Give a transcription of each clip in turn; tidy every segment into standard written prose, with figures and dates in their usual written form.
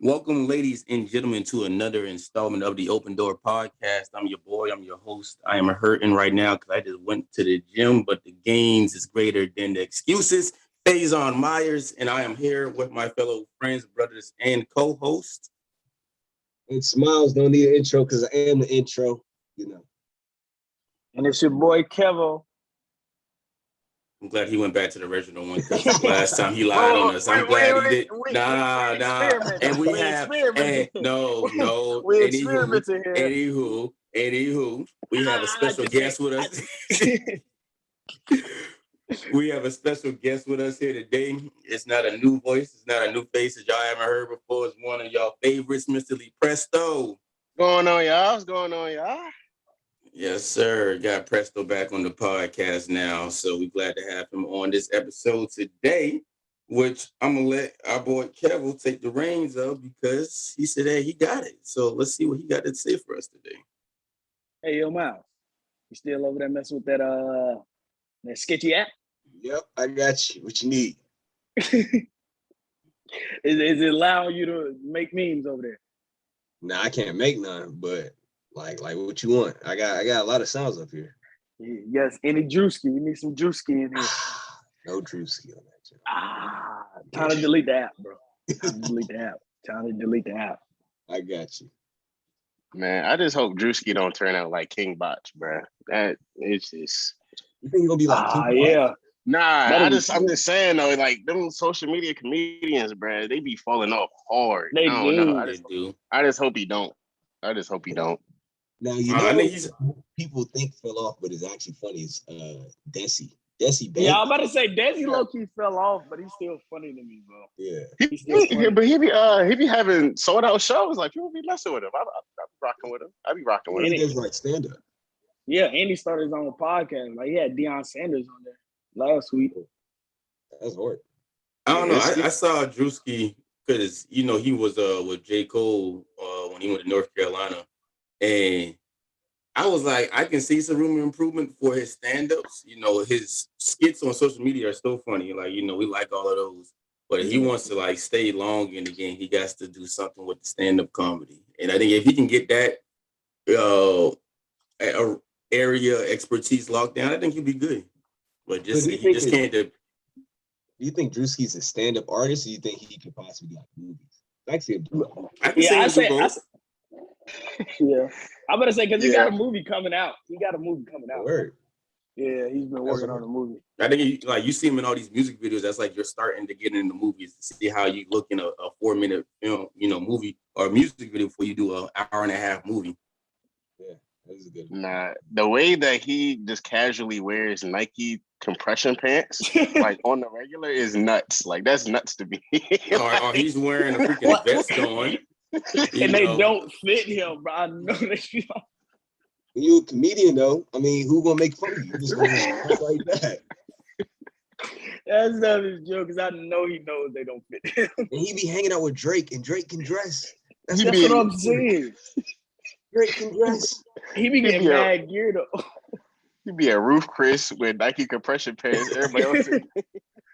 Welcome, ladies and gentlemen, to another installment of the OpenDoor Podcast. I'm your boy. I'm your host. I am hurting right now because I just went to the gym, but the gains is greater than the excuses. Phaizon Myles, and I am here with my fellow friends, brothers, and co-hosts. It's Myles. Don't need an intro because I am the intro. And it's your boy Kevo. I'm glad he went back to the original one because last time he lied on us. I'm glad he did. Nah. And we have, and no. We experimenting here. Anywho, we have a special guest with us. We have a special guest with us here today. It's not a new voice. It's not a new face that y'all haven't heard before. It's one of y'all favorites, Mr. Lee Presto. Going on, y'all? What's going on, y'all? Yes, sir. Got Presto back on the podcast now. So we're glad to have him on this episode today, which I'm going to let our boy Kevo take the reins of because he said, hey, he got it. So let's see what he got to say for us today. Hey, yo, Myles. You still over there messing with that sketchy app? Yep, I got you. What you need? Is it allowing you to make memes over there? Nah, I can't make none, but like what you want? I got a lot of sounds up here. Yes, any Drewski. We need some Drewski in here. No Drewski on that. Time to delete the app, bro. Time to delete the app. I got you. Man, I just hope Drewski don't turn out like King Botch, bro. That it's just. You think you're gonna be like King yeah. Botch? Nah, I'm just saying though, like them social media comedians, bro, they be falling off hard. They I don't know. do. I just hope he don't. Now I think people think fell off, but it's actually funny. It's Desi. Desi Banks. Yeah, I'm about to say Desi low-key fell off, but he's still funny to me, bro. Yeah. But he be having sold out shows. Like people be messing with him. I be rocking with him. I be rocking with him. He does like stand up. Yeah, and he started his own podcast. Like he had Deion Sanders on there last week. That's hard. I don't know. I saw Drewski because, he was with J. Cole when he went to North Carolina. And I was like, I can see some room of improvement for his stand-ups. His skits on social media are still funny. Like, we like all of those. But if he wants to, like, stay long in the game, he got to do something with the stand-up comedy. And I think if he can get that area expertise locked down, I think he'll be good. But he just can't do. Do you think Drewski's a stand-up artist, or do you think he could possibly like movies? Actually, yeah, I'm gonna say because he got a movie coming out. Word. Yeah, he's been working on a movie. I think you see him in all these music videos. That's like you're starting to get into movies to see how you look in a 4-minute film, movie or music video before you do an hour-and-a-half movie. Yeah, that is a good one. Nah, the way that he just casually wears Nike compression pants, like on the regular, is nuts. Like that's nuts to me. Or he's wearing a freaking vest on. And they don't fit him, bro. I know they When you're a comedian, though, I mean, who gonna make fun of you? Just like that. That's not his joke, because I know he knows they don't fit him. And he be hanging out with Drake, and Drake can dress. That's what I'm saying. Drake can dress. He be getting mad gear, though. He be a Roof Chris with Nike compression pants. Everybody else In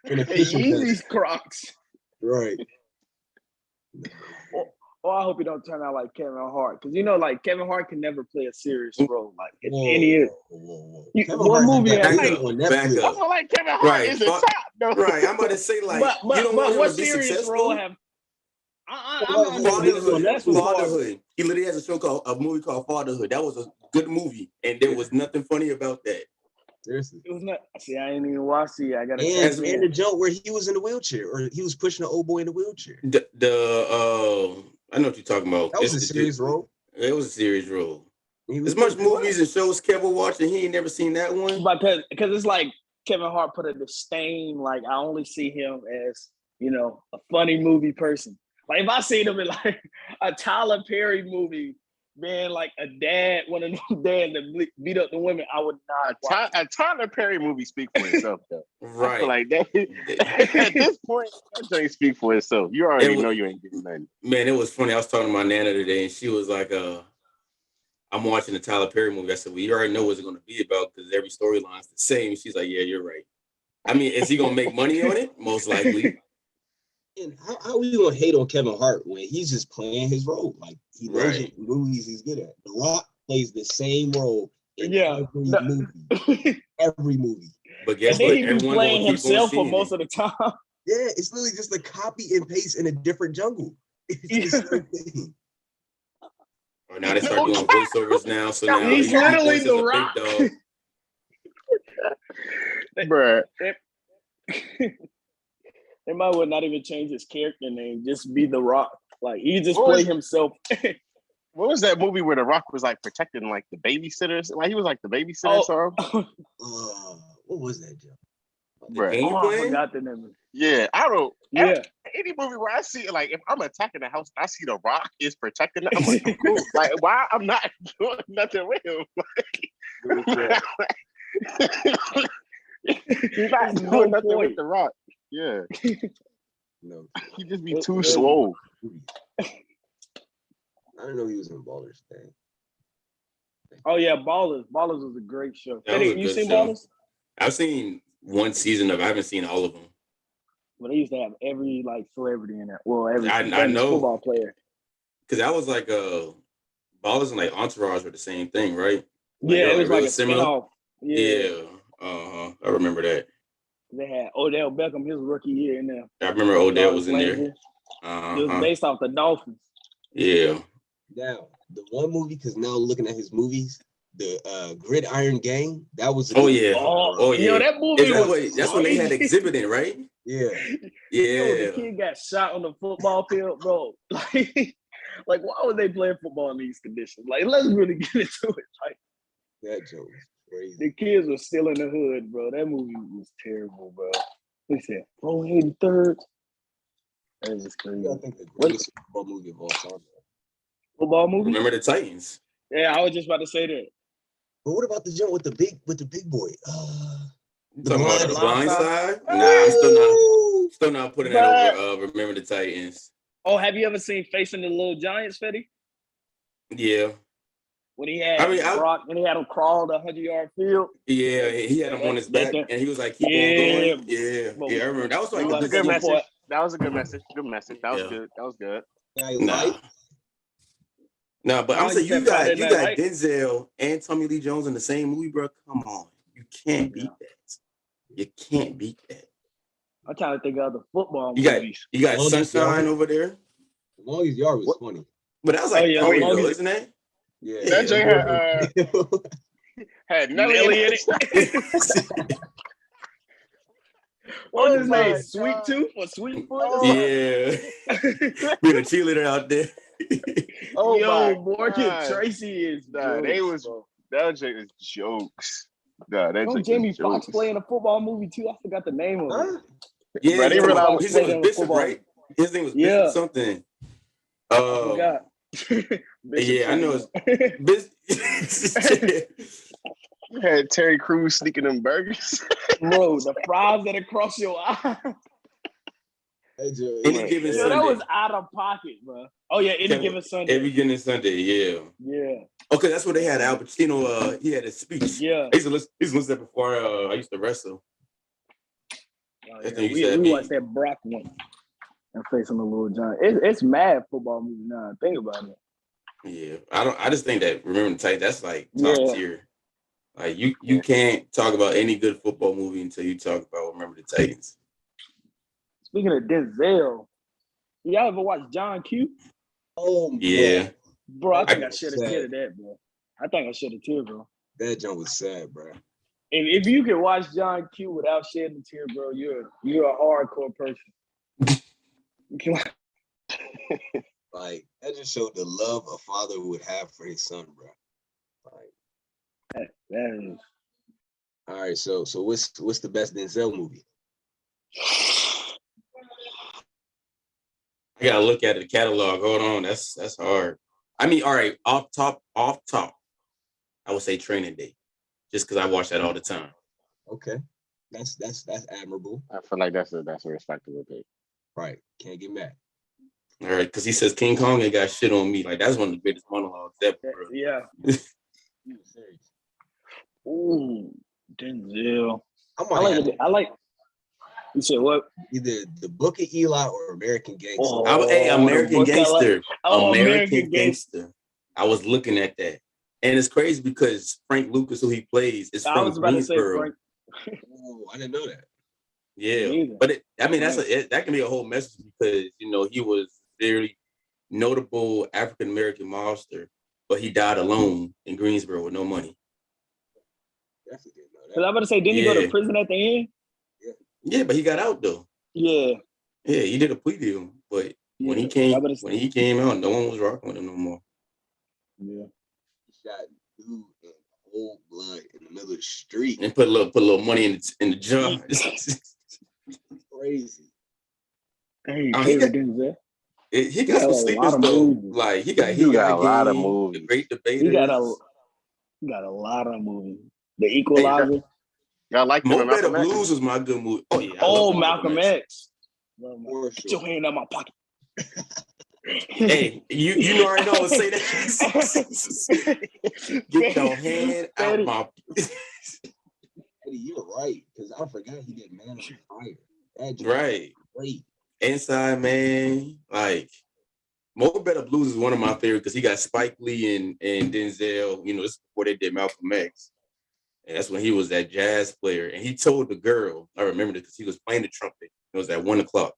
Yeezy's Crocs. Right. I hope he don't turn out like Kevin Hart, because like Kevin Hart can never play a serious role like in any. One movie back at up. I feel like Kevin Hart is the top, though. Right, I'm about to say like, but you don't want what to be serious successful. role have? Fatherhood. He literally has a movie called Fatherhood. That was a good movie, and there was nothing funny about that. Seriously. It was not. See, I ain't even watched it. I gotta. And the joke where he was in the wheelchair, or he was pushing an old boy in the wheelchair. I know what you're talking about. That was a serious role. It was a serious role. As much movies and shows Kevo watched, and he ain't never seen that one. But because it's like Kevin Hart put a disdain. Like I only see him as a funny movie person. Like if I seen him in like a Tyler Perry movie, being like a dad, one of them dads that beat up the women, I would not. A Tyler Perry movie speak for itself, though. Right. I feel like that at this point, that doesn't speak for itself. You already know you ain't getting nothing. Man, it was funny. I was talking to my nana today, and she was like, I'm watching the Tyler Perry movie. I said, well, you already know what it's going to be about because every storyline's the same. She's like, yeah, you're right. I mean, is he going to make money on it? Most likely. And how we gonna hate on Kevin Hart when he's just playing his role? Like he knows Right. what movies he's good at. The Rock plays the same role in Yeah. every movie. Every movie. But guess And then what? he be Everyone playing gonna keep on himself for seeing most it. of the time. Yeah, it's literally just a copy and paste in a different jungle. It's the same thing. Or now they start doing voiceovers now. So now He's he literally voices The a Rock. big dog. Bruh. They might well not even change his character name, just be The Rock. Like he just What play was- himself. What was that movie where The Rock was like protecting like the babysitters? Like he was like the babysitter or something? What was that, Joe? Bruh. Game I plan? forgot the name. Yeah, I don't. Yeah. Any movie where I see like if I'm attacking the house, I see The Rock is protecting it. I'm like, I'm cool. Like why I'm not doing nothing with him? He's not There's doing no nothing point. with The Rock. Yeah, No. he just be too Yeah. swole. I didn't know he was in Ballers thing. Oh yeah, Ballers. Ballers was a great show. That was a You good seen show. Ballers? I've seen one season of it. I haven't seen all of them. Well, they used to have every like celebrity in it. Well, every I famous know. football player. Because that was like Ballers and like Entourage were the same thing, right? Yeah, they it were was like real a similar. spinoff. Yeah. I remember that. They had Odell Beckham his rookie year in there. I remember Odell was in there. Landry. It was Uh-huh. based off the Dolphins. Yeah. Now, the one movie, because now looking at his movies, the Gridiron Gang, that was a Oh good yeah. movie. Oh yeah. Yo, that movie Is that was that's when they had crazy. exhibiting, right? Yeah. Yo, the Yeah. kid got shot on the football field, bro. Like why would they play football in these conditions? Like, let's really get into it. Like, That joke was crazy. the kids were still in the hood, bro. That movie was terrible, bro. They said 483rd. That was crazy. I think the greatest football movie of all time. Football movie? Remember the Titans? Yeah, I was just about to say that. But what about the jump with the big boy? You talking about the Blind blind Side? side? Nah, I'm still not putting that But- over Remember the Titans. Oh, have you ever seen Facing the Little Giants, Fetty? Yeah. When he had Brock, when he had him crawl the 100-yard field. Yeah, he had him on his back and he was like, keep on going. Yeah, I remember. That was like That was the a good best message. That was a good message. Good message. That was Yeah. good. That was good. Nah, but I'm Oh, saying you you said got Friday Night Lights? Denzel and Tommy Lee Jones in the same movie, bro. Come on. You can't beat that. You can't beat that. I'm trying to think of other football movies. You got Sunshine over there. Longest Yard was funny. But that was like Longest- though, isn't it? Yeah. That joint had Nelly in it. What was Oh his my name? Sweet God. Tooth or Sweet Foot? Oh. Yeah. Being a cheerleader out there. Oh Yo, my Morgan God. Tracy is Nah, jokes, they was bro. that joint is jokes. Nah, that Don't joint Jamie is Foxx jokes. play in a football movie too? I forgot the name of it. Yeah, Bro, they his realized- name was Bishop, right? His name was Bishop Yeah. something. I forgot. Yeah, I know it's You had Terry Crews sneaking them burgers. Bro, the fries that across your eye. Any given Yo, Sunday. that was out of pocket, bro. Oh yeah, any given Sunday. Every given Sunday, yeah. Yeah. Okay, that's where they had Al Pacino. He had his speech. Yeah. I used to listen to that before I used to wrestle. Oh, That's yeah. when you said We me. watched that Brock one and Facing the Little Giant. It's mad football movie now. Think about it. Yeah, I just think that Remember the Titans. That's like top Yeah. tier. Like you can't talk about any good football movie until you talk about Remember the Titans. Speaking of Denzel, y'all ever watch John Q? Oh Yeah. Bro, I think I was should have sad. said that, bro. I think I should have too, bro. That jump was sad, bro. If you can watch John Q without shedding a tear, bro, you're a hardcore person. You can Like that just showed the love a father would have for his son, bro. Like, that is. all right, so what's the best Denzel movie? I gotta look at the catalog. Hold on, that's hard. I mean, all right, off top, I would say Training Day, just because I watch that all the time. Okay, that's admirable. I feel like that's a respectable thing. Right, can't get mad. All right, because he says King Kong ain't got shit on me. Like that's one of the greatest monologues ever, bro. Yeah. Ooh, Denzel. I like. You said what? Either The Book of Eli or American Gangster. Oh, Hey, American the book I like. Gangster. Oh, American Gangster. I was looking at that. And it's crazy because Frank Lucas, who he plays, is I from was about to say Greensboro. Frank. Oh, I didn't know that. Yeah, Me either. but that can be a whole message because he was very notable African American mobster, but he died alone in Greensboro with no money. Definitely didn't know Because I'm that. about to say, didn't he go to prison at the end? Yeah, but he got out though. Yeah. Yeah, he did a plea deal, but when he came out, no one was rocking with him no more. Yeah. He shot dude in cold blood in the middle of the street. And put a little money in the jar. Crazy. Hey, he got some sleepers though. Like he got a lot of movies. The Great Debaters. He got a lot of movies. The Equalizer. Y'all like Mo Better Blues was my good movie. Oh yeah. Oh, Malcolm X. Get your hand out my pocket. Hey, you already know I would say that. Get your hand out my pocket. Eddie, you're right, because I forgot he did Man on Fire. That Right. Great. Inside Man, like Mo Better Blues is one of my favorites because he got Spike Lee and Denzel. This is before they did Malcolm X. And that's when he was that jazz player. And he told the girl, I remember this because he was playing the trumpet. It was at 1:00.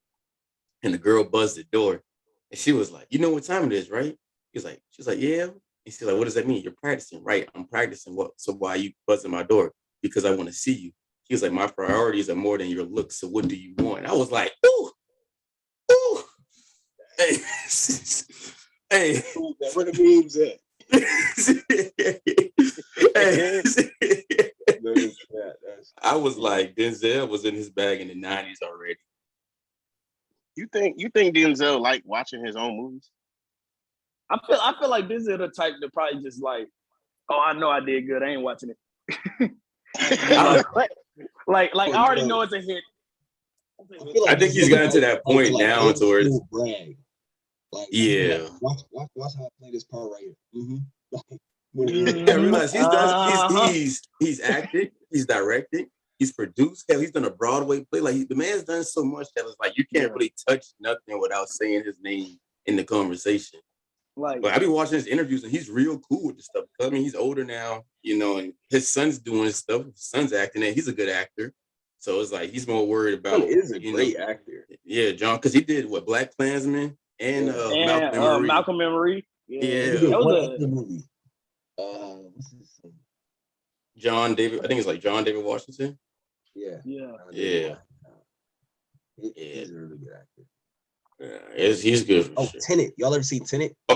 And the girl buzzed the door. And she was like, you know what time it is, right? She's like, yeah. And she's like, what does that mean? You're practicing, right? I'm practicing. What? So why are you buzzing my door? Because I want to see you. He was like, my priorities are more than your looks. So what do you want? I was like, ooh. Hey, hey. Where the memes at? I was like, Denzel was in his bag in the 90s already. You think Denzel like watching his own movies? I feel like this is the type that probably just like, oh, I know I did good. I ain't watching it. like I already know it's a hit. I think he's gotten to that point now towards brag. Like, yeah. Watch how I play this part right here. I realize he's acted, he's directed, he's produced. Hell, he's done a Broadway play. Like the man's done so much that it's like you can't really touch nothing without saying his name in the conversation. But I be watching his interviews and he's real cool with this stuff. I mean, he's older now, and his son's doing stuff. His son's acting, and he's a good actor. So it's like he's more worried about. He is a great actor. Yeah, John, because he did Black Klansman and Malcolm and Marie. Yeah. That was a movie. What's his name? John David. I think it's like John David Washington. Yeah. Yeah. He's a really good actor. Yeah, he's good. Oh, sure. Tenet. Y'all ever seen Tenet? I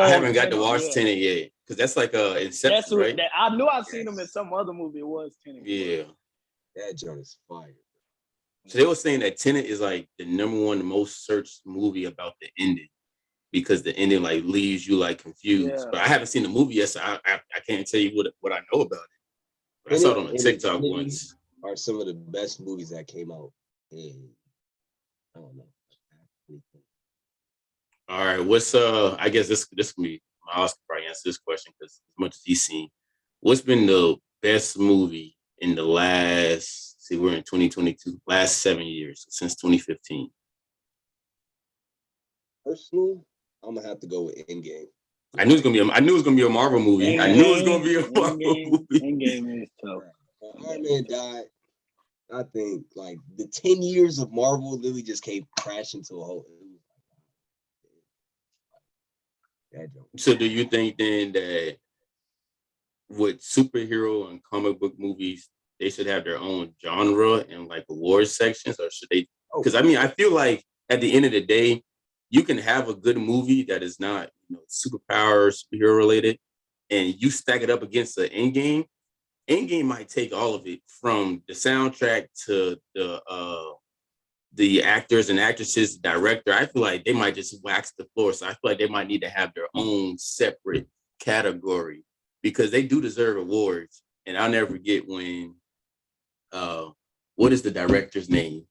haven't got to watch Tenet yet because that's like Inception, right? I knew I'd seen him in some other movie. It was Tenet. Yeah. That joint is fire. So they were saying that Tenet is like the #1 most searched movie about the ending because the ending like leaves you like confused. Yeah. But I haven't seen the movie yet, so I can't tell you what I know about it. But I saw it on TikTok once. Are some of the best movies that came out in I don't know. All right, what's I guess this can be Myles can probably answer this question because as much as he's seen, what's been the best movie in the last? See, we're in 2022. Last 7 years since 2015. Personally, I'm gonna have to go with Endgame. I knew it was gonna be a Marvel movie. Endgame, I knew it was gonna be a Marvel movie. Endgame is tough. Iron Man died. I think like the 10 years of Marvel literally just came crashing to a whole. So do you think then that with superhero and comic book movies, they should have their own genre and like awards sections, or should they? Because I mean, I feel like at the end of the day, you can have a good movie that is not superpower, superhero related, and you stack it up against the Endgame. Endgame might take all of it from the soundtrack to the actors and actresses, director. I feel like they might just wax the floor. So I feel like they might need to have their own separate category because they do deserve awards. And I'll never forget when, what is the director's name?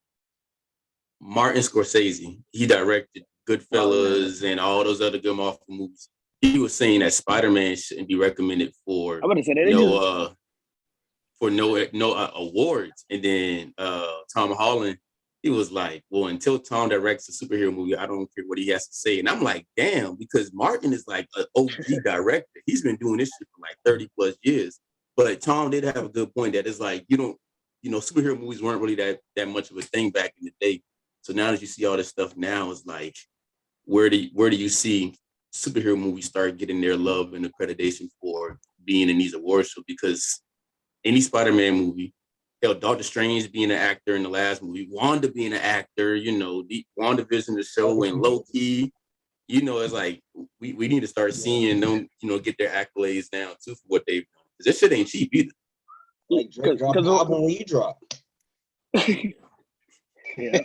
Martin Scorsese. He directed Goodfellas and all those other good Marvel movies. He was saying that Spider-Man shouldn't be recommended for no awards. And then Tom Holland he was like, well, until Tom directs a superhero movie, I don't care what he has to say. And I'm like, damn, because Martin is like an OG director. He's been doing this shit for like 30 plus years. But Tom did have a good point that it's like, superhero movies weren't really that much of a thing back in the day. So now that you see all this stuff now, it's like, where do you see superhero movies start getting their love and accreditation for being in these award shows? Because any Spider-Man movie, Doctor Strange being an actor in the last movie, Wanda being an actor, the WandaVision, the show, and Loki, it's like we need to start seeing them, get their accolades now too for what they've done. Because this shit ain't cheap either. Like Drake dropped the album when he dropped. Yeah.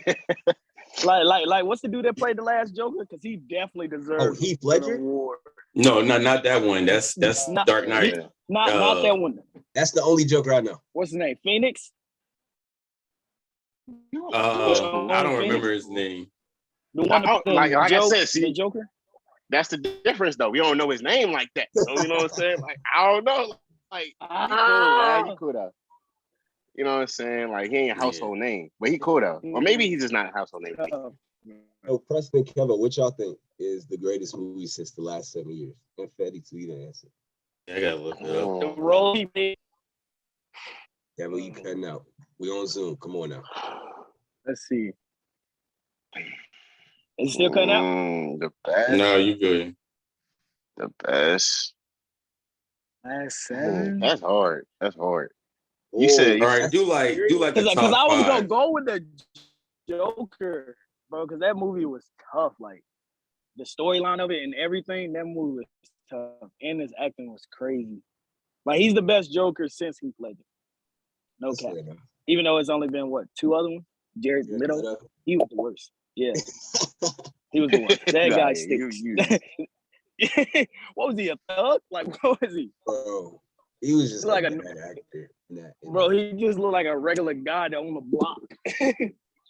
like what's the dude that played the last Joker? Because he definitely deserves Heath Ledger? an award. No, not that one. That's Not- Dark Knight. Not that one. That's the only Joker I know. What's his name? Phoenix? I don't remember his name. The one that like I Joke, said, see, the Joker? that's the difference though. We don't know his name like that. So you know what I'm saying? Like, I don't know. Like, he cool though. You know what I'm saying? Like, he ain't a household name, but he cool though. Or maybe he's just not a household name. Oh, Preston, Kevo, what y'all think is the greatest movie since the last 7 years? And Fetty tweet an answer. I gotta look it up. The role he played. Kevo, you cutting out. We on Zoom. Come on now. Let's see. Is it still cutting out? The best. No, you good. The best. Last 7. That's hard. That's hard. You said All right, do like the Because top I was gonna five. go with the Joker, bro. Because that movie was tough. Like the storyline of it and everything. That movie was tough, and his acting was crazy. Like he's the best Joker since Heath Ledger. No That's cap. fair enough. Even though it's only been 2 other ones. Jared Jared Leto, Leto. he was the worst. Yeah, he was the worst. That Nah, guy yeah, stinks. What was he, a thug? Like what was he? Bro, he was just Like like a- a bad actor. Bro, he just looked like a regular guy that on the block.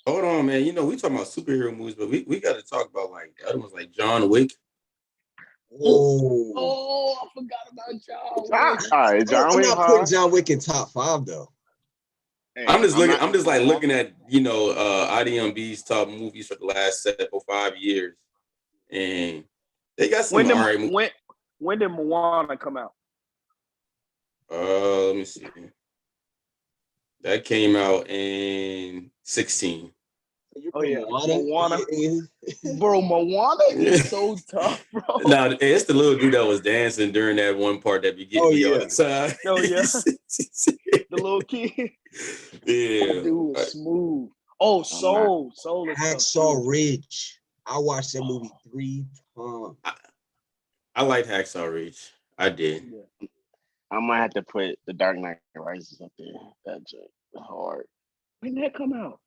Hold on, man. We talking about superhero movies, but we got to talk about like the other ones, like John Wick. Oh, I forgot about John. All right, John I'm Wick. not putting John Wick in top 5 though. Hey, I'm just not- looking at IDMB's top movies for the last 5 years, and they got some alright movies. When did Moana come out? Let me see. That came out in 2016. Oh yeah, Moana. Moana. Bro, Moana is so tough, bro. Now it's the little dude that was dancing during that one part that be getting me all the time. Oh yeah, the little kid. Yeah, That dude was smooth. Oh, Soul is tough, Hacksaw too. Ridge. I watched that movie 3 times. I liked Hacksaw Ridge. I did. Yeah. I might have to put The Dark Knight Rises up there. That's hard. When did that come out?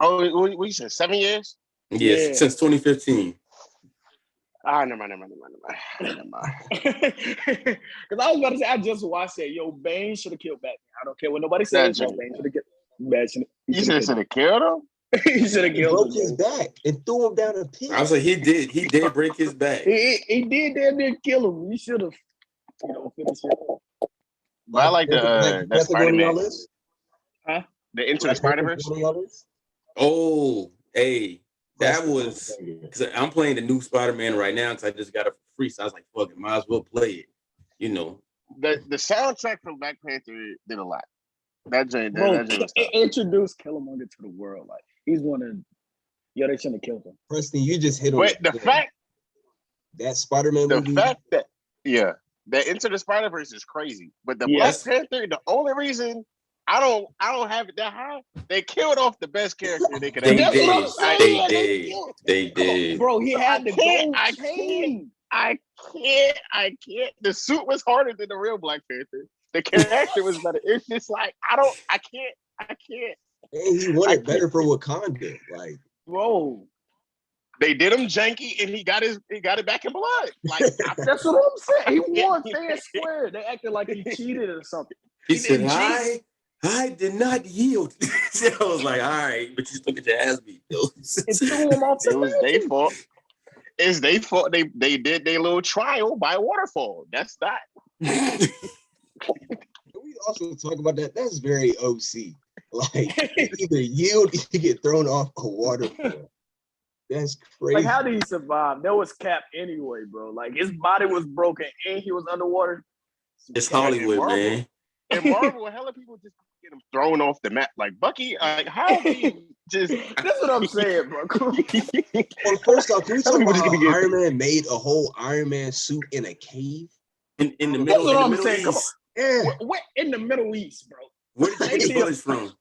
Oh, what you said? 7 years? Yes, Yeah. since 2015. Never mind. Because I was about to say, I just watched it. Yo, Bane should have killed Batman. I don't care what nobody says. That's Bane should have killed Batman. You should have killed him? He should have He killed broke him. his back and threw him down a pit. I was like, he did break his back. He did damn near kill him. He should have, finished it. But I like that Spider-Man. Huh? The Into the Spider-Verse. Oh, hey, that was because I'm playing the new Spider-Man right now because I just got it for free. So I was like, fuck it, might as well play it. The soundtrack from Black Panther did a lot. That joint Bro, was tough. introduced Killmonger to the world. Like he's one of, they shouldn't have killed him. Preston, you just hit on But the fact that Spider-Man movie. that Into the Spider-Verse is crazy. But the Yes. Black Panther, the only reason I don't have it that high, they killed off the best character they could They have. That's what I'm did. saying. They did. Bro, he had the gold I chain. can't. The suit was harder than the real Black Panther. The character was better. It's just like I can't. And he won it better for Wakanda. Like, Bro, They did him janky, and he got it back in blood. Like that's what I'm saying. He won fair and square. They acted like he cheated or something. He said, I did not yield. I was like, all right, but you still get your ass beat, though. And threw him off the it was their fault. It's their fault. They did their little trial by waterfall. That's that. can we also talk about that? That's very OC. Like either yield, you get thrown off a waterfall. That's crazy. Like, how did he survive? That was Cap anyway, bro. Like, his body was broken and he was underwater. It's Hollywood, man. And Marvel, hella people just get him thrown off the map. Like Bucky, like how do you just? That's what I'm saying, bro. Well, first off, can we talk about how Iron Man made a whole Iron Man suit in a cave? In the middle, That's what I'm Middle saying. Come on. East. Yeah. What in the Middle East, bro? Where did you get the bullets from?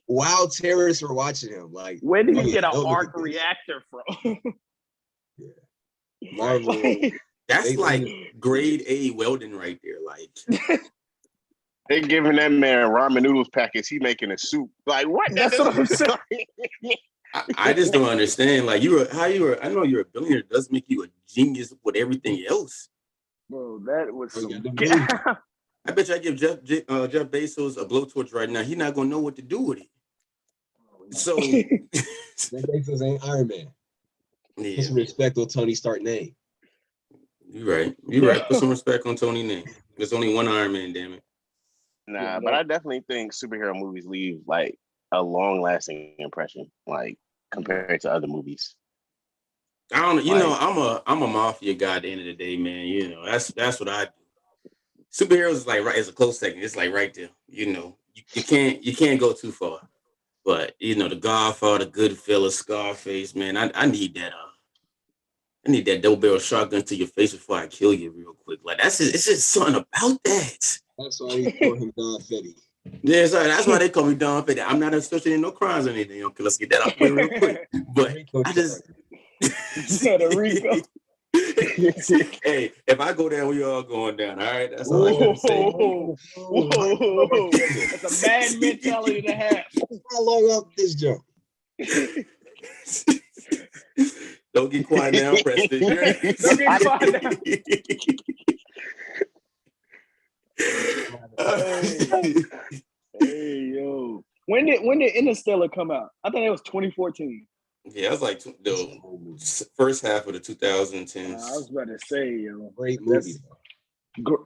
While terrorists were watching him, like where did he get an arc reactor from? Yeah. Marvel. That's like grade A welding right there. Like they giving that man ramen noodles packets. He making a soup. Like what? That's what I'm saying. I just don't understand. Like I know you're a billionaire. It does make you a genius with everything else. Bro, that was some. I bet you I give Jeff Bezos a blowtorch right now. He's not gonna know what to do with it. So Jeff Bezos ain't Iron Man. Yeah. Put some respect on Tony Stark name. You're right. Put some respect on Tony's name. There's only one Iron Man, damn it. Nah, but I definitely think superhero movies leave like a long-lasting impression, like compared to other movies. I don't know. I'm a mafia guy at the end of the day, man. You know, that's what I do. Superheroes is like right. It's a close second. It's like right there. You know, you can't go too far. But you know, the Godfather, Goodfellas, Scarface, man. I need that. I need that double barrel shotgun to your face before I kill you real quick. Like it's just something about that. That's why they call him Don Fetty. Yeah, sorry. That's why they call me Don Fetty. I'm not associating no crimes or anything. Okay, let's get that out the way real quick. But I just said a Rico. Hey, if I go down, we all going down. All right, that's all I gotta say. Whoa. That's a bad mentality to have. How long up this jump? Don't get quiet now, Preston. Don't get quiet now. Hey, yo. When did Interstellar come out? I think it was 2014. Yeah, it was like the first half of the 2010s. I was about to say, yo. Great movie.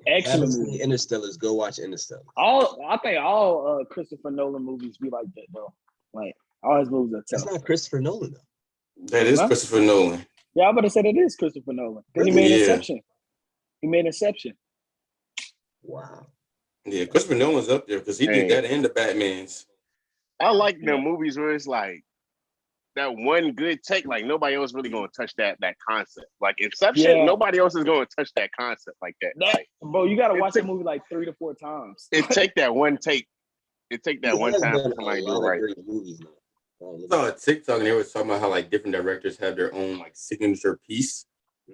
Excellent movie. Interstellar. Go watch Interstellar. I think all Christopher Nolan movies be like that, though. Like, all his movies are tough. That's not Christopher Nolan, though. That is Christopher Nolan. Yeah, I about to say that is Christopher Nolan. Because he made Inception. He made Inception. Wow. Yeah, Christopher Nolan's up there because he did that and the Batmans. I like them movies where it's like that one good take, like nobody else really gonna touch that concept. Like Inception, nobody else is gonna touch that concept like that. Bro, you gotta watch that movie like 3 to 4 times. It take that one take. It take that one time for somebody to do it right. I saw a TikTok and they were talking about how like different directors have their own like signature piece.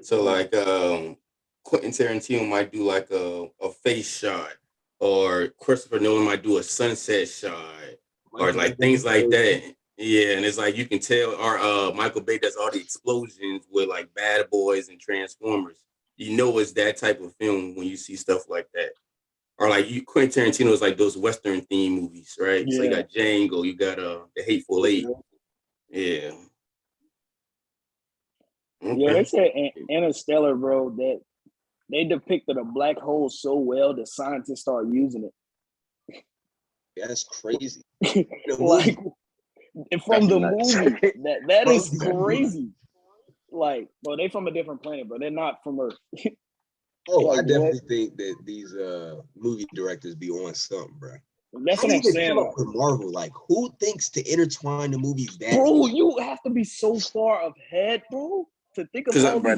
So like Quentin Tarantino might do like a face shot, or Christopher Nolan might do a sunset shot, or like things like that. Yeah, and it's like you can tell, or Michael Bay does all the explosions with like Bad Boys and Transformers. You know it's that type of film when you see stuff like that. Or like Quentin Tarantino is like those Western theme movies, right? Yeah. So you got Django, you got The Hateful Eight. Yeah. Okay. Yeah, they said Interstellar, bro, that they depicted a black hole so well that scientists started using it. Yeah, that's crazy. Like from the movie, that is crazy. Like, bro, they from a different planet, bro. They're not from Earth. I definitely think that these movie directors be on something, bro. That's what I'm saying. With Marvel, like, who thinks to intertwine the movies that? Bro, you have to be so far ahead, bro, to think about. Bro,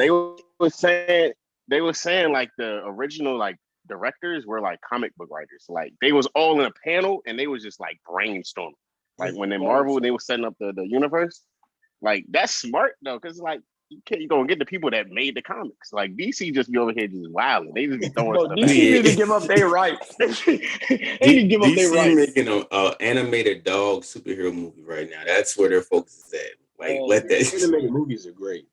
they were saying like the original like directors were like comic book writers. Like they was all in a panel and they was just like brainstorming. Like when they Marvel, they were setting up the universe. Like that's smart though, because like you gonna get the people that made the comics. Like DC just be over here just wilding. They just be throwing stuff. DC need to give up their rights. They need to give up their rights. Making an animated dog superhero movie right now. That's where their focus is at. Like let that animated movies are great.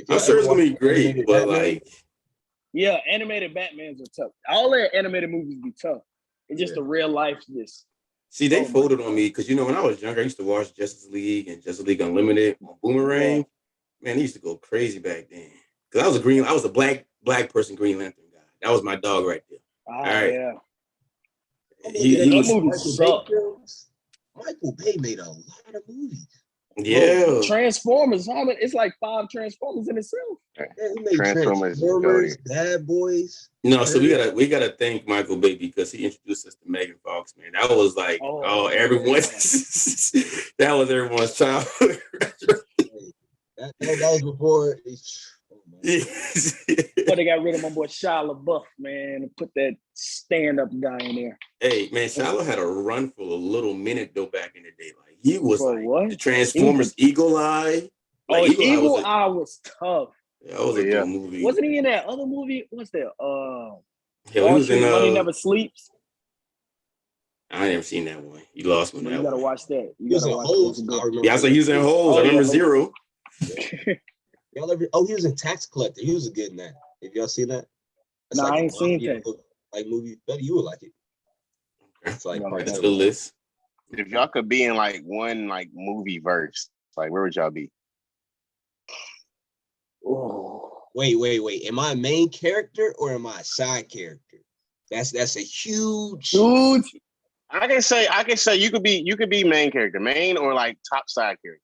I'm sure it's gonna be great, but like animated Batmans are tough. All their animated movies be tough. It's just a real life this. See, they folded on me because when I was younger, I used to watch Justice League and Justice League Unlimited on Boomerang. Man, they used to go crazy back then. Because I was a black person Green Lantern guy. That was my dog right there. All right. Yeah. he was movie Michael sucked. Bay films. Michael Bay made a lot of movies. yeah. Bro, Transformers. It's like 5 Transformers in itself. Yeah, he made Transformers, Transformers, Bad Boys. No, so we gotta thank Michael Bay because he introduced us to Megan Fox, man. That was like everyone that was everyone's childhood. that was before. But they got rid of my boy Shia LaBeouf, man, and put that stand-up guy in there. Hey, man, Shia had a run for a little minute though back in the day. Like he was what? The Transformers Eagle Eye. Like, Eagle Eye was tough. That was a good movie. Wasn't he in that other movie? What's that? He was in Money Never Sleeps. I never seen that one. You lost me. You gotta watch that. He was in Holes. Yeah, so he was in Holes. I remember Zero. Y'all ever? He was in Tax Collector. He was good in that. Have y'all seen that? No, I ain't seen that. Like movie, better you would like it. It's like that's the list. If y'all could be in like one like movie verse, like where would y'all be? Oh, wait. Am I a main character or am I a side character? That's a huge. I can say you could be main character, main or like top side character.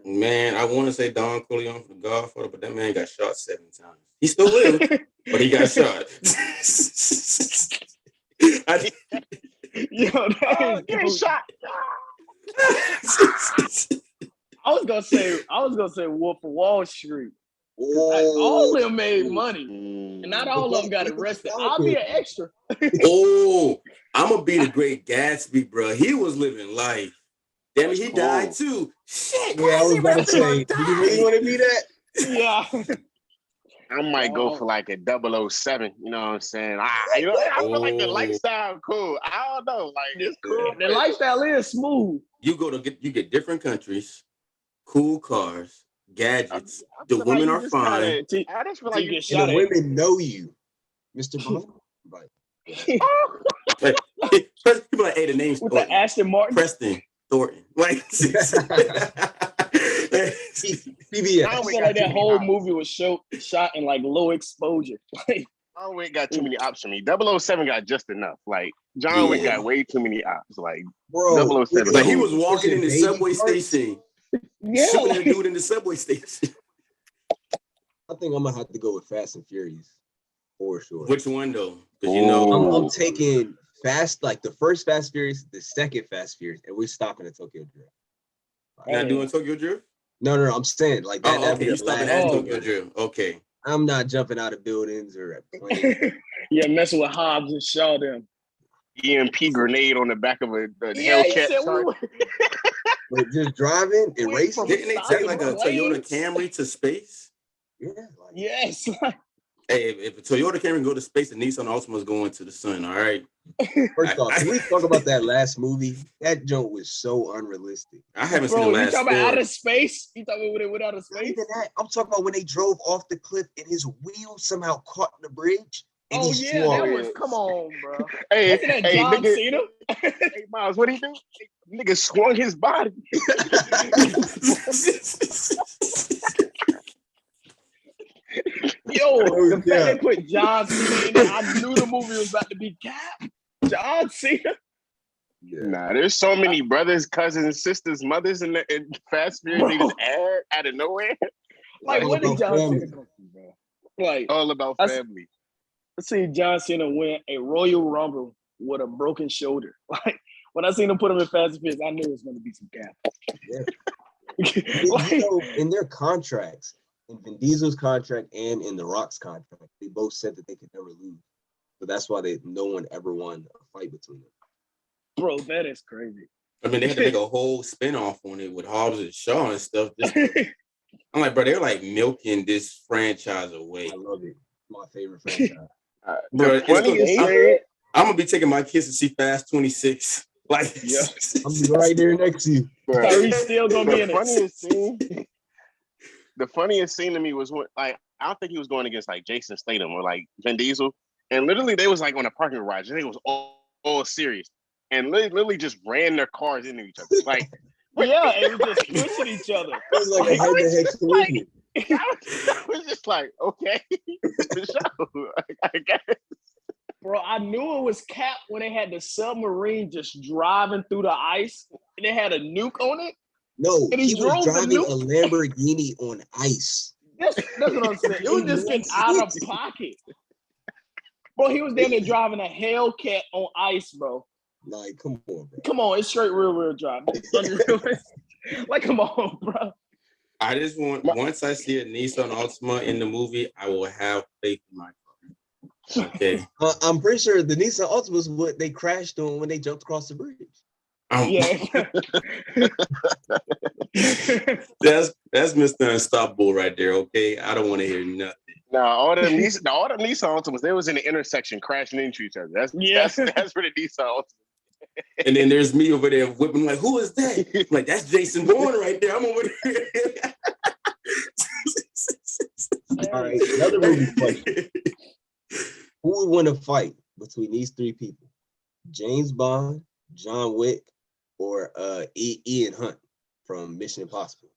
Man, I want to say Don Corleone for The Godfather, but that man got shot 7 times. He still lived, but he got shot. Getting shot. I was gonna say Wolf of Wall Street. Like, all of them made money, and not all of them got arrested. I'll be an extra. I'm gonna be the Great Gatsby, bro. He was living life. Damn it, he died too. Shit. Yeah, I was about to say, do you really want to be that? Yeah. I might go for like a 007. You know what I'm saying? I feel like the lifestyle cool. I don't know, like it's cool. The lifestyle is smooth. You get different countries, cool cars, gadgets. The women are fine. I just feel like the women know you, Mr. Bond. Like, people like, hey, the name's with Thornton. the Aston Martin, Preston Thornton. Like, PBS. I feel like that whole movie was shot in like low exposure. John Wick got too many ops for me. 007 got just enough. Like John Wick got way too many ops. Like bro, 007. Like he was walking in the subway station, shooting like, a dude in the subway station. I think I'm gonna have to go with Fast and Furious for sure. Which one though? Because you know, I'm taking like the first Fast Furious, the second Fast Furious, and we're stopping at Tokyo Drift. Not doing Tokyo Drift? No, I'm saying like that. Okay, you stopping at Tokyo Drift. Okay. I'm not jumping out of buildings or planes. Yeah, messing with Hobbs and Shaw them. EMP grenade on the back of a Hellcat. But just driving and racing. Didn't they take like a Toyota Camry to space? Yeah. Yes. Hey, if a Toyota Camry can go to space, the Nissan Altima is going to the sun. All right. First off, can we talk about that last movie? That joke was so unrealistic. I haven't seen the last. You talking about outer space? You talking about when they went out of space? Even that, I'm talking about when they drove off the cliff and his wheel somehow caught in the bridge. And that was. Come on, bro. Hey, Wasn't that John nigga, Cena? Hey, Myles, what do you do? Nigga swung his body. Yo, the fact they put John Cena in there, I knew the movie was about to be capped. John Cena. Yeah. Nah, there's so many brothers, cousins, sisters, mothers in Fast Furious. They just add out of nowhere. Like, where did John Cena come from, bro? Like, all about family. Let's see John Cena win a Royal Rumble with a broken shoulder. Like, when I seen him put him in Fast and Furious, I knew it was going to be some cap. Yeah. Like, you know, in their contracts, in Vin Diesel's contract and in The Rock's contract, they both said that they could never lose. So that's why no one ever won a fight between them. Bro, that is crazy. I mean, they had to make a whole spinoff on it with Hobbs and Shaw and stuff. I'm like, bro, they're like milking this franchise away. I love it. My favorite franchise. Bro, I'm gonna be taking my kids to see Fast 26. Like, yeah. I'm gonna be right there next to you. He's still gonna be in it. The funniest scene to me was when, like, I don't think he was going against like Jason Statham or like Vin Diesel, and literally they was like on a parking garage. I think it was all serious, and literally just ran their cars into each other. Like, yeah, and we just pushing each other. It was like a head-to-head collision. I was just like, okay, for sure. I guess. Bro, I knew it was Cap when they had the submarine just driving through the ice and they had a nuke on it. No, And he was drove the driving nuke? a Lamborghini on ice. That's what I'm saying. It was just getting out of pocket. Bro, he was down there driving a Hellcat on ice, bro. Like, come on, bro. Come on, it's straight real drive. Like, come on, bro. I just want, once I see a Nissan Altima in the movie, I will have faith in my car. Okay. I'm pretty sure the Nissan Altima was what they crashed on when they jumped across the bridge. Yeah. That's Mr. Unstoppable right there, okay? I don't want to hear nothing. No, all the Nissan Altimas, they was in the intersection crashing into each other. That's where the Nissan Altima. And then there's me over there whipping, like, who is that? I'm like, that's Jason Bourne right there. I'm over there. All right, another movie question. Who would win a fight between these three people? James Bond, John Wick, or Ian Hunt from Mission Impossible?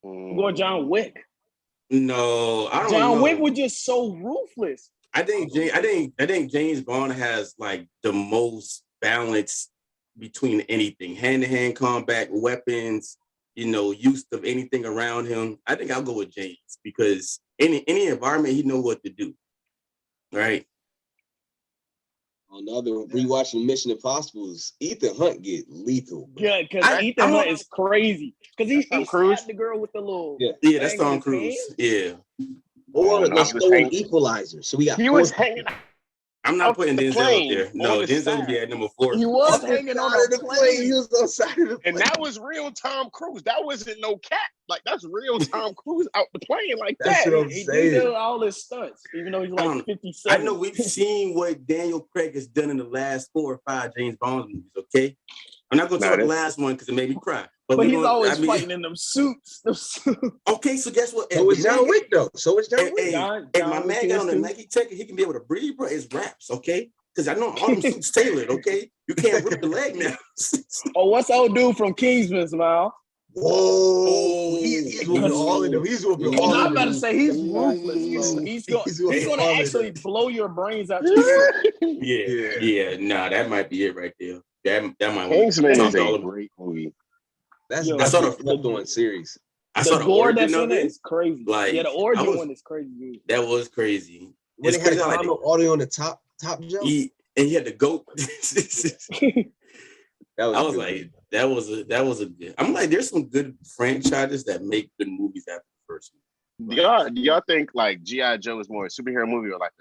I'm going John Wick. No, I don't know. John Wick was just so ruthless. I think James Bond has like the most balance between anything, hand-to-hand combat, weapons, use of anything around him. I think I'll go with James because any environment he know what to do. Right. On the other rewatching Mission Impossibles, Ethan Hunt get lethal. Bro. Yeah, because Ethan Hunt is crazy. Because he stabbed the girl with the little that's Tom Cruise. Yeah. Or let's go with Equalizer. So we got. He was hanging. I'm not putting Denzel up there. No, Denzel would be at number 4. He was hanging on the plane. He was on the side of the plane. And that was real Tom Cruise. That wasn't no cat. Like, that's real Tom Cruise out the plane like that's that. What I'm he saying. did all his stunts, even though he's like 57. I know we've seen what Daniel Craig has done in the last 4 or 5 James Bond movies, okay? I'm not going to talk about the last one because it made me cry. But he's always fighting in them suits. Okay, so guess what? So it's John Wick, though. So it's John Wick. Hey, my man got on the Nike Tech, he can be able to breathe, bro. It's raps, okay? Because I know all them suits tailored, okay? You can't rip the leg now. Oh, what's the old dude from Kingsman's, Myles? Whoa, he's whooping all of them. He's whooping all of them. I'm about to say he's ruthless, bro. He's going to actually blow your brains out your head. Yeah. Nah, that might be it right there. That might be Kingsman is a great movie. That's the series. I saw the gore that's origin in of it is crazy. Like, the origin one is crazy. That was crazy. When they had the audio on the top jump, and he had the goat. I was like, that was a good. I'm like, there's some good franchises that make good movies after the first one. Do y'all think like G.I. Joe is more a superhero movie or like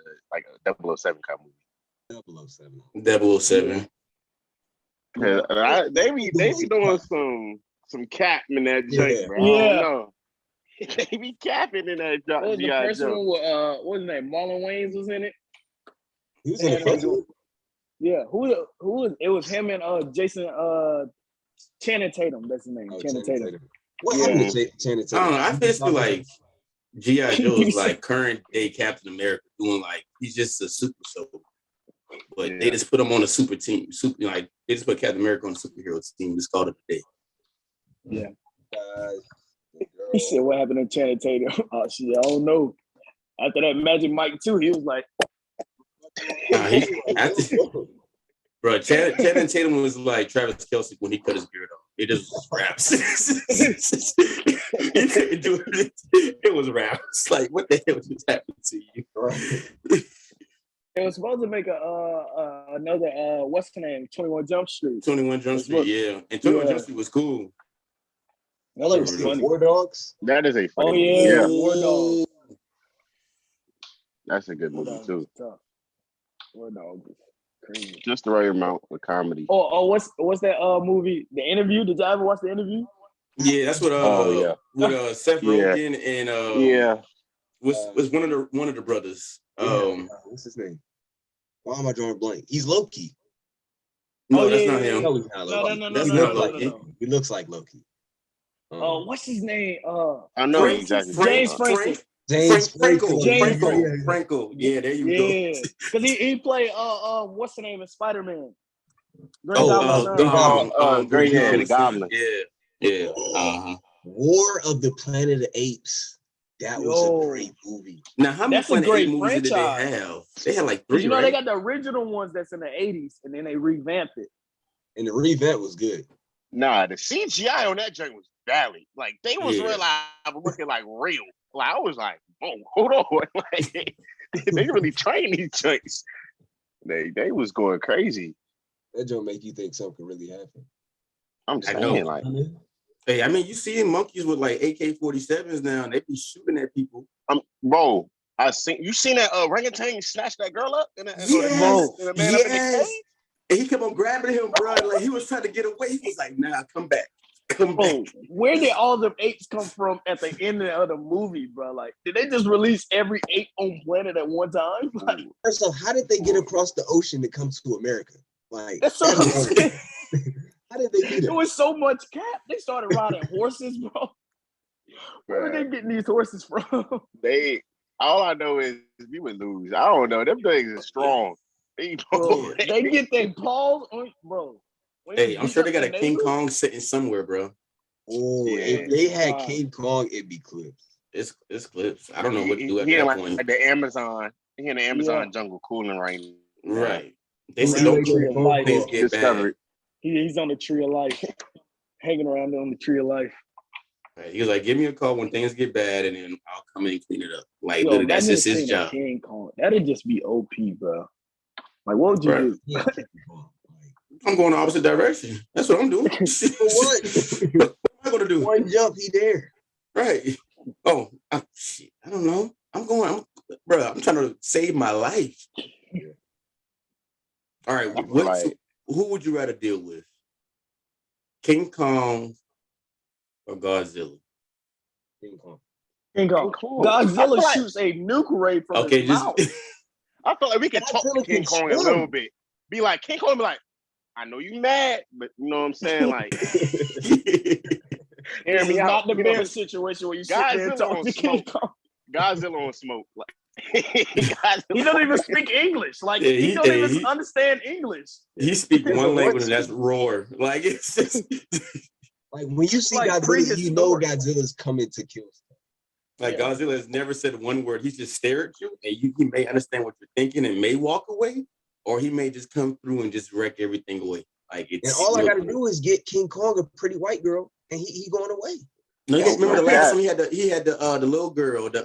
a 007 kind of movie? 007. They be doing some capping in that joint, bro. Yeah. They be capping in that joint. What was the first one with what was his name? Marlon Wayans was in it. He was in the first one? Yeah, who was it? Was him and Jason Channing Tatum. That's his name. Channing Tatum. What happened to Channing Tatum? I don't know. I feel like G.I. Joe is like current day Captain America doing like he's just a super soldier. But they just put him on a super team. They just put Captain America on a superhero team. Just called it a day. Yeah. He said, "What happened to Channing Tatum?" Oh shit, I don't know. After that Magic Mike 2, he was like, bro, Channing Tatum was like Travis Kelce when he cut his beard off. It just was raps. He couldn't do it. It was raps. Like, what the hell just happened to you? They were supposed to make another what's the name? 21 Jump Street. 21 Jump Street, yeah. And 21 Jump Street was cool. That looks funny. War Dogs? That is a funny movie. War Dogs. That's a good movie too. War Dogs is crazy. Just the right amount with comedy. Oh, what's that movie? The Interview? Did y'all ever watch The Interview? Yeah, that's what with Seth Rogen and was one of the brothers. What's his name? Why am I drawing blank? He's Loki. No, that's not him. No, he's not Loki. No. That's not Loki. No. He looks like Loki. What's his name? I know exactly. James Franco. Franco. Yeah, there you go. Because he played what's the name of Spider-Man? Great Hair, the Goblin. Yeah. War of the Planet of the Apes That was a great movie. Now, how many That's a great 8 movies did they franchise. have? They had like 3, You know, right? they got the original ones that's in the 80s, and then they revamped it. And the revamp was good. Nah, the CGI on that joint was valid. Like they was looking like real. Like I was like, oh, hold on. Like they really trained these joints. They was going crazy. That joint make you think something could really happen. I'm saying, like, hey, I mean, you see monkeys with like AK-47s now, and they be shooting at people. Bro, you seen that orangutan snatch that girl up in a man Yes. up in the cage? And he kept on grabbing him, bro. Like he was trying to get away. He was like, "Nah, come back, come back." Where did all the apes come from at the end of the movie, bro? Like, did they just release every ape on planet at one time? Like, first off, how did they get across the ocean to come to America? Like, that's what I'm saying. How did they do that? There was so much cap. They started riding horses, bro. Where are they getting these horses from? All I know is we would lose. I don't know. Them things are strong. Bro, they get their paws on, bro. Hey, I'm sure they got a King Kong sitting somewhere, bro. Oh, if they had King Kong, it'd be clips. It's clips. I don't know what to do at that point. Like the Amazon. He in the Amazon jungle cooling right now. Right. They said don't things get bad. He's on the tree of life, hanging around on the tree of life. Right. He was like, "Give me a call when things get bad, and then I'll come in and clean it up." Like, literally, that's just his job. King Kong. That'd just be OP, bro. Like, what would you do? I'm going the opposite direction. That's what I'm doing. For what? What am I gonna do? One jump, he there. Right. Oh, shit. I don't know. I'm trying to save my life. All right. Who would you rather deal with? King Kong or Godzilla? King Kong. Godzilla shoots a nuke ray from his mouth. I feel like we can talk to King Kong a little bit. Be like, King Kong be like, I know you mad, but you know what I'm saying? Like, hear me out. Not the bear situation where you sit there and talk to King Kong. Godzilla on smoke. Like, he doesn't even speak English. Like, he don't even understand English. He speaks one language, and that's roar. Like, it's just... Like, when you see Godzilla, you know Godzilla's coming to kill stuff. Like, Godzilla has never said one word. He just stare at you, and he may understand what you're thinking and may walk away, or he may just come through and just wreck everything away. Like, it's... And all I gotta do is get King Kong a pretty white girl, and he going away. No, you guys remember the last time he had the little girl, the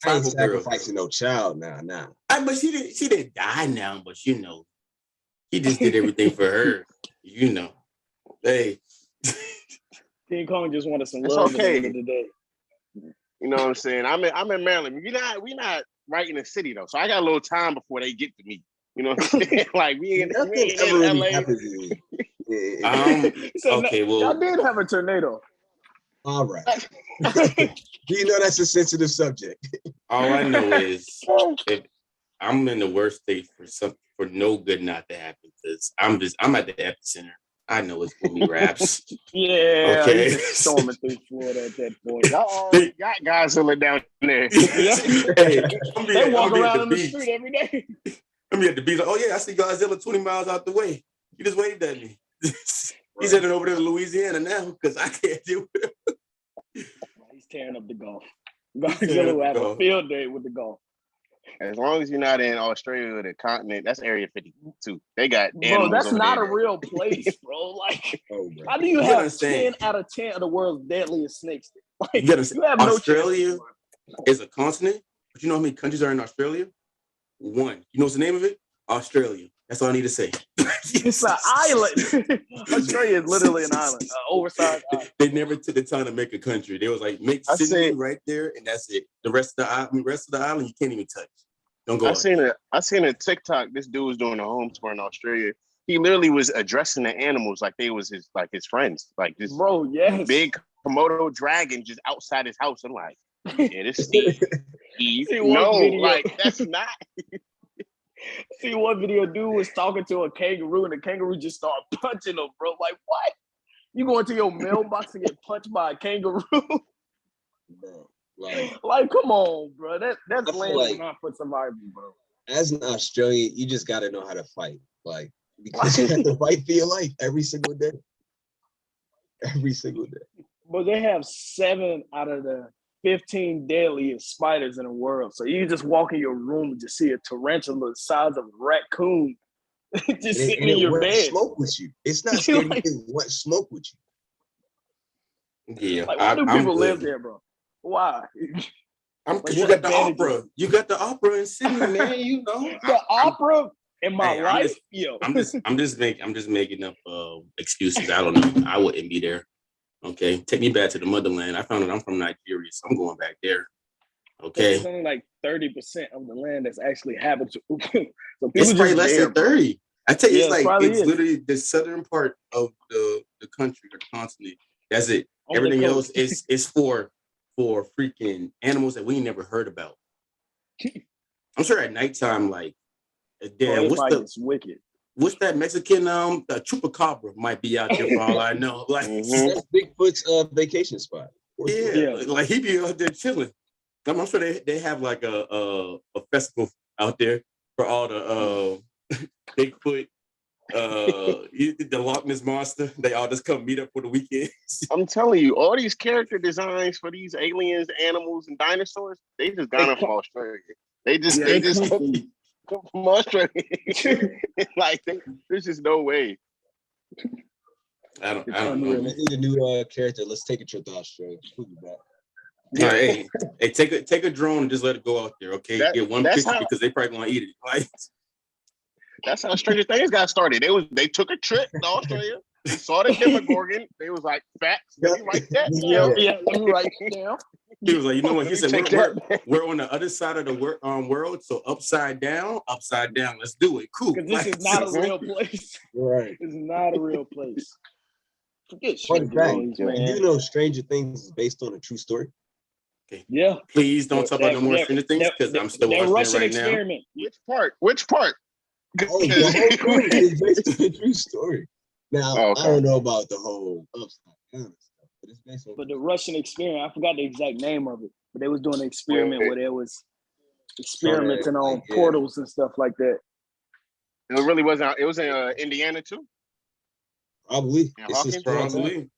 I ain't sacrificing no child now. But she didn't die now, but you know, he just did everything for her. You know, hey, King Kong just wanted some love at the end of the day. You know what I'm saying? I'm in Maryland. We not right in the city though, so I got a little time before they get to me. You know what I'm saying? Like we ain't in LA. Okay, well, y'all did have a tornado. All right. Do you know that's a sensitive subject? All I know is if I'm in the worst state for no good not to happen, because I'm at the epicenter. I know it's when we raps. Yeah. Okay. Storming through Florida at that point. Y'all got Godzilla down there. They walk around on the street every day. I'm at the beach. Like, oh yeah, I see Godzilla 20 miles out the way. He just waved at me. He's heading over to Louisiana now because I can't do it. He's tearing up the golf. Godzilla will have a field day with the golf. As long as you're not in Australia or the continent, that's Area 52. They got bro. That's not a real place, bro. Like, how do you have 10 out of 10 of the world's deadliest snakes? Like, you have Australia is a continent, but you know how many countries are in Australia? One. You know what's the name of it? Australia. That's all I need to say. It's an island. Australia is literally an island, an oversized island. They never took the time to make a country. They was like, make Sydney right there, and that's it. The rest of the island, you can't even touch. Don't go. I seen a TikTok. This dude was doing a home tour in Australia. He literally was addressing the animals like they was his friends. Like this big Komodo dragon just outside his house. I'm like, yeah, this Steve. No, like that's not. See one video, dude was talking to a kangaroo, and the kangaroo just started punching him, bro. Like, what? You go into your mailbox and get punched by a kangaroo? Bro, like, come on, bro. That's land not for survival, bro. As an Australian, you just gotta know how to fight. Like, because you have to fight for your life every single day. Every single day. But they have 7 out of the 15 deadliest spiders in the world. So you just walk in your room and just see a tarantula the size of a raccoon just sitting in your bed. Smoke with you. It's not scary. Like, what smoke with you? Yeah. Like, why do people live there, bro? Why? Because you got the opera. You got the opera in Sydney, man. You know the opera in my life. I'm just making up excuses. I don't know. I wouldn't be there. Okay, take me back to the motherland. I found out I'm from Nigeria, so I'm going back there. Okay, it's only like 30% of the land that's actually habitable. So it's probably less than 30. I tell you, it's literally the southern part of the country or continent. That's it. Everything else is for freaking animals that we never heard about. I'm sure at nighttime, like, damn, it's wicked. What's that Mexican the chupacabra might be out there for all I know. Like that's Bigfoot's vacation spot. Yeah, like he be out there chilling. I'm sure they have like a festival out there for all the Bigfoot, the Loch Ness Monster. They all just come meet up for the weekend. I'm telling you, all these character designs for these aliens, animals, and dinosaurs, they just got them from Australia. They just come from Australia. Like, there's just no way. I don't know. We need a new character. Let's take a trip to Australia. We'll be back. Yeah. Hey, take a drone and just let it go out there, okay? Get one picture because they probably gonna eat it. Like, that's how Stranger Things got started. They took a trip to Australia. They saw the Demogorgon. They was like, facts. Let me write that down. Yeah, let me write it down. He was like, you know what? He said, we're on the other side of the world, so upside down. Let's do it. Cool. Because this is not a real place. Right. It's not a real place. Forget Stranger Things, man. You know Stranger Things is based on a true story. Okay. Yeah. Please don't talk about no more Stranger Things because I'm still watching Russian it right experiment. now. Which part? Oh, the whole thing is based on a true story. Now, I don't know about the whole upside down stuff, but it's based on. But the Russian experiment, I forgot the exact name of it, but they was doing an experiment where there was experimenting on portals and stuff like that. It really wasn't. It was in Indiana too. Probably. Probably.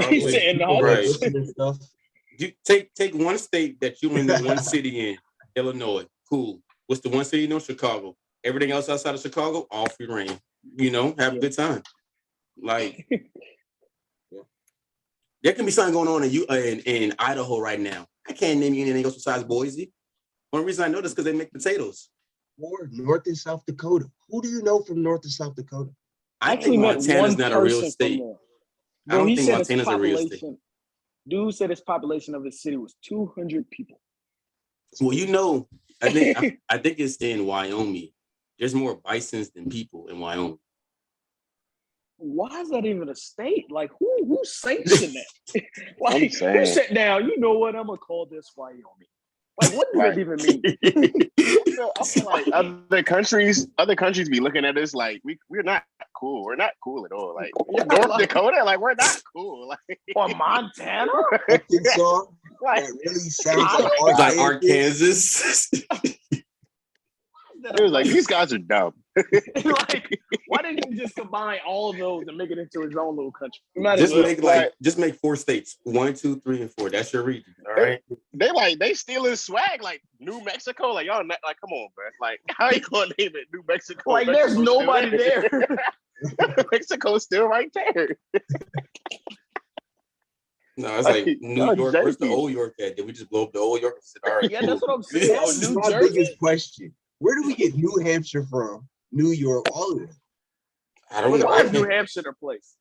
He's saying right. Stuff. You take one state that you only know one city in, Illinois. Cool. What's the one city you know? Chicago. Everything else outside of Chicago, all free reign. You know, have a good time. Like, there can be something going on in Idaho right now. I can't name you anything else besides Boise. One reason I know this is because they make potatoes. Or North and South Dakota. Who do you know from North and South Dakota? I think Montana's not a real state. I don't think Montana's a real state. Dude said his population of his city was 200 people. Well, you know, I think it's in Wyoming. There's more bisons than people in Wyoming. Why is that even a state? Like, who sanctioned that? Like, who sat down? You know what? I'm gonna call this Wyoming. Like, what does that even mean? I feel like other countries be looking at us like we're not cool. We're not cool at all. Like North Dakota, like we're not cool. Like or Montana. Arkansas. Like, that really sounds like Arkansas. It was like, these guys are dumb. Like, why didn't you just combine all of those and make it into his own little country? Just make 4 states. 1, 2, 3, and 4. That's your region. All right. They stealing swag like New Mexico. Like y'all, like come on, bro. Like how you gonna name it New Mexico? Like there's nobody there. Mexico's still right there. No, it's like New York. Where's the old York at? Did we just blow up the old York? All right, yeah, that's what I'm saying. This is my biggest question. Where do we get New Hampshire from? New York, all of it. I don't know. Why is New Hampshire a place?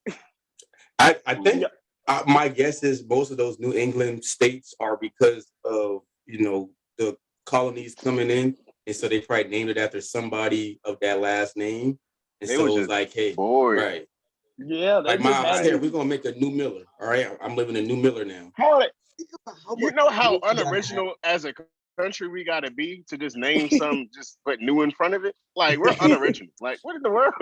I think my guess is most of those New England states are because of the colonies coming in, and so they probably named it after somebody of that last name. And so it was like, hey, right. Yeah, like Myles, here we're gonna make a New Miller. All right, I'm living a New Miller now. You know how unoriginal as a country we gotta be to just name some, just put new in front of it? Like we're unoriginal. Like what in the world?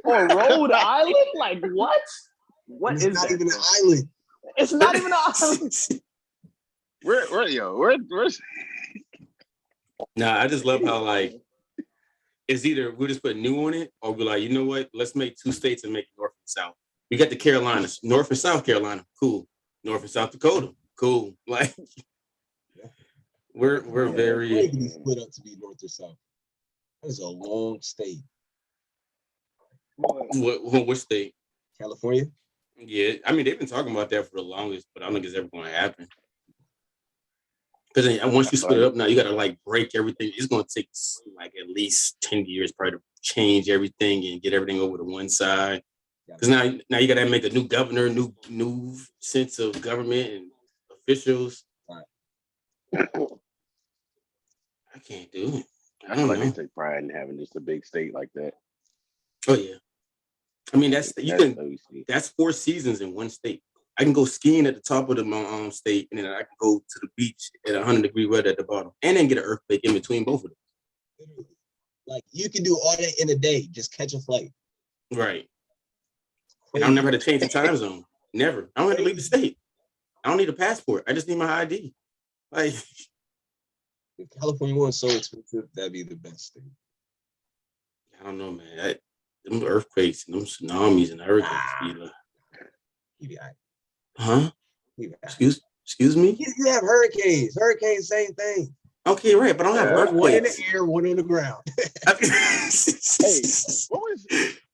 Or Rhode Island? Like what? What it's is not that? even an island? It's not even an island. We're Nah, I just love how like it's either we'll just put new on it or we're like, you know what? Let's make 2 states and make it North and South. We got the Carolinas, North and South Carolina, cool. North and South Dakota, cool. Like we're very. It can be split up to be north or south. That is a long state. What state? California. Yeah, I mean they've been talking about that for the longest, but I don't think it's ever going to happen. Because once you split it up, now you got to like break everything. It's going to take like at least 10 years probably to change everything and get everything over to one side. Because now you got to make a new governor, new sense of government and officials. Right. I can't do it. I don't know. They take pride in having just a big state like that. Oh yeah. I mean that's 4 seasons in one state. I can go skiing at the top of the state, and then I can go to the beach at 100-degree weather at the bottom, and then get an earthquake in between both of them. Like you can do all that in a day, just catch a flight. Right. And I'll never have to change the time zone. Never. I don't have to leave the state. I don't need a passport. I just need my ID. Like if California wasn't so expensive, that'd be the best state. I don't know, man. Them earthquakes and them tsunamis and hurricanes. Huh? Excuse me? You have hurricanes. Hurricanes, same thing. Okay, right, but I don't have earthquakes. One in the air, one on the ground. Hey,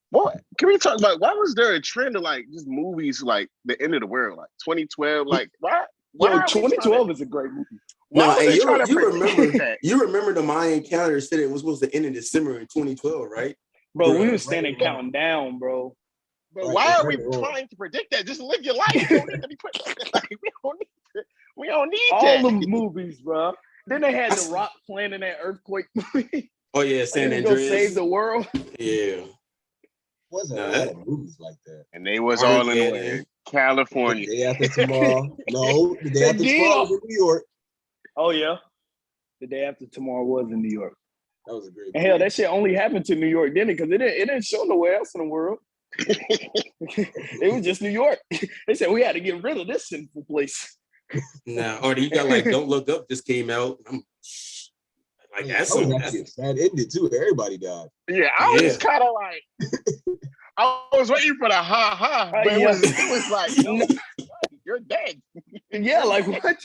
what can we talk about? Why was there a trend of like just movies like the end of the world, like 2012? Like why 2012 is a great movie. No, hey, you remember the Mayan calendar said it was supposed to end in December in 2012, right? Bro, we were standing counting down, bro. But why are we trying to predict that? Just live your life. You don't need to be put, like, we don't need all that. the movies, bro. Then they had The Rock playing in that earthquake movie. Oh yeah, San Andreas. Go save the world. Yeah. Wasn't a lot of movies like that. And they was all in California. The day after tomorrow. No, the day after tomorrow was in New York. Oh yeah. The day after tomorrow was in New York. That was a great movie. And hell, that shit only happened to New York, didn't it? Because it didn't show nowhere else in the world. It was just New York. They said we had to get rid of this sinful place. Nah, or you got like Don't Look Up just came out. I'm like that's actually sad ended too. Everybody died. Yeah, I was kind of like I was waiting for the ha, but it was like no, you're dead. Yeah, like what?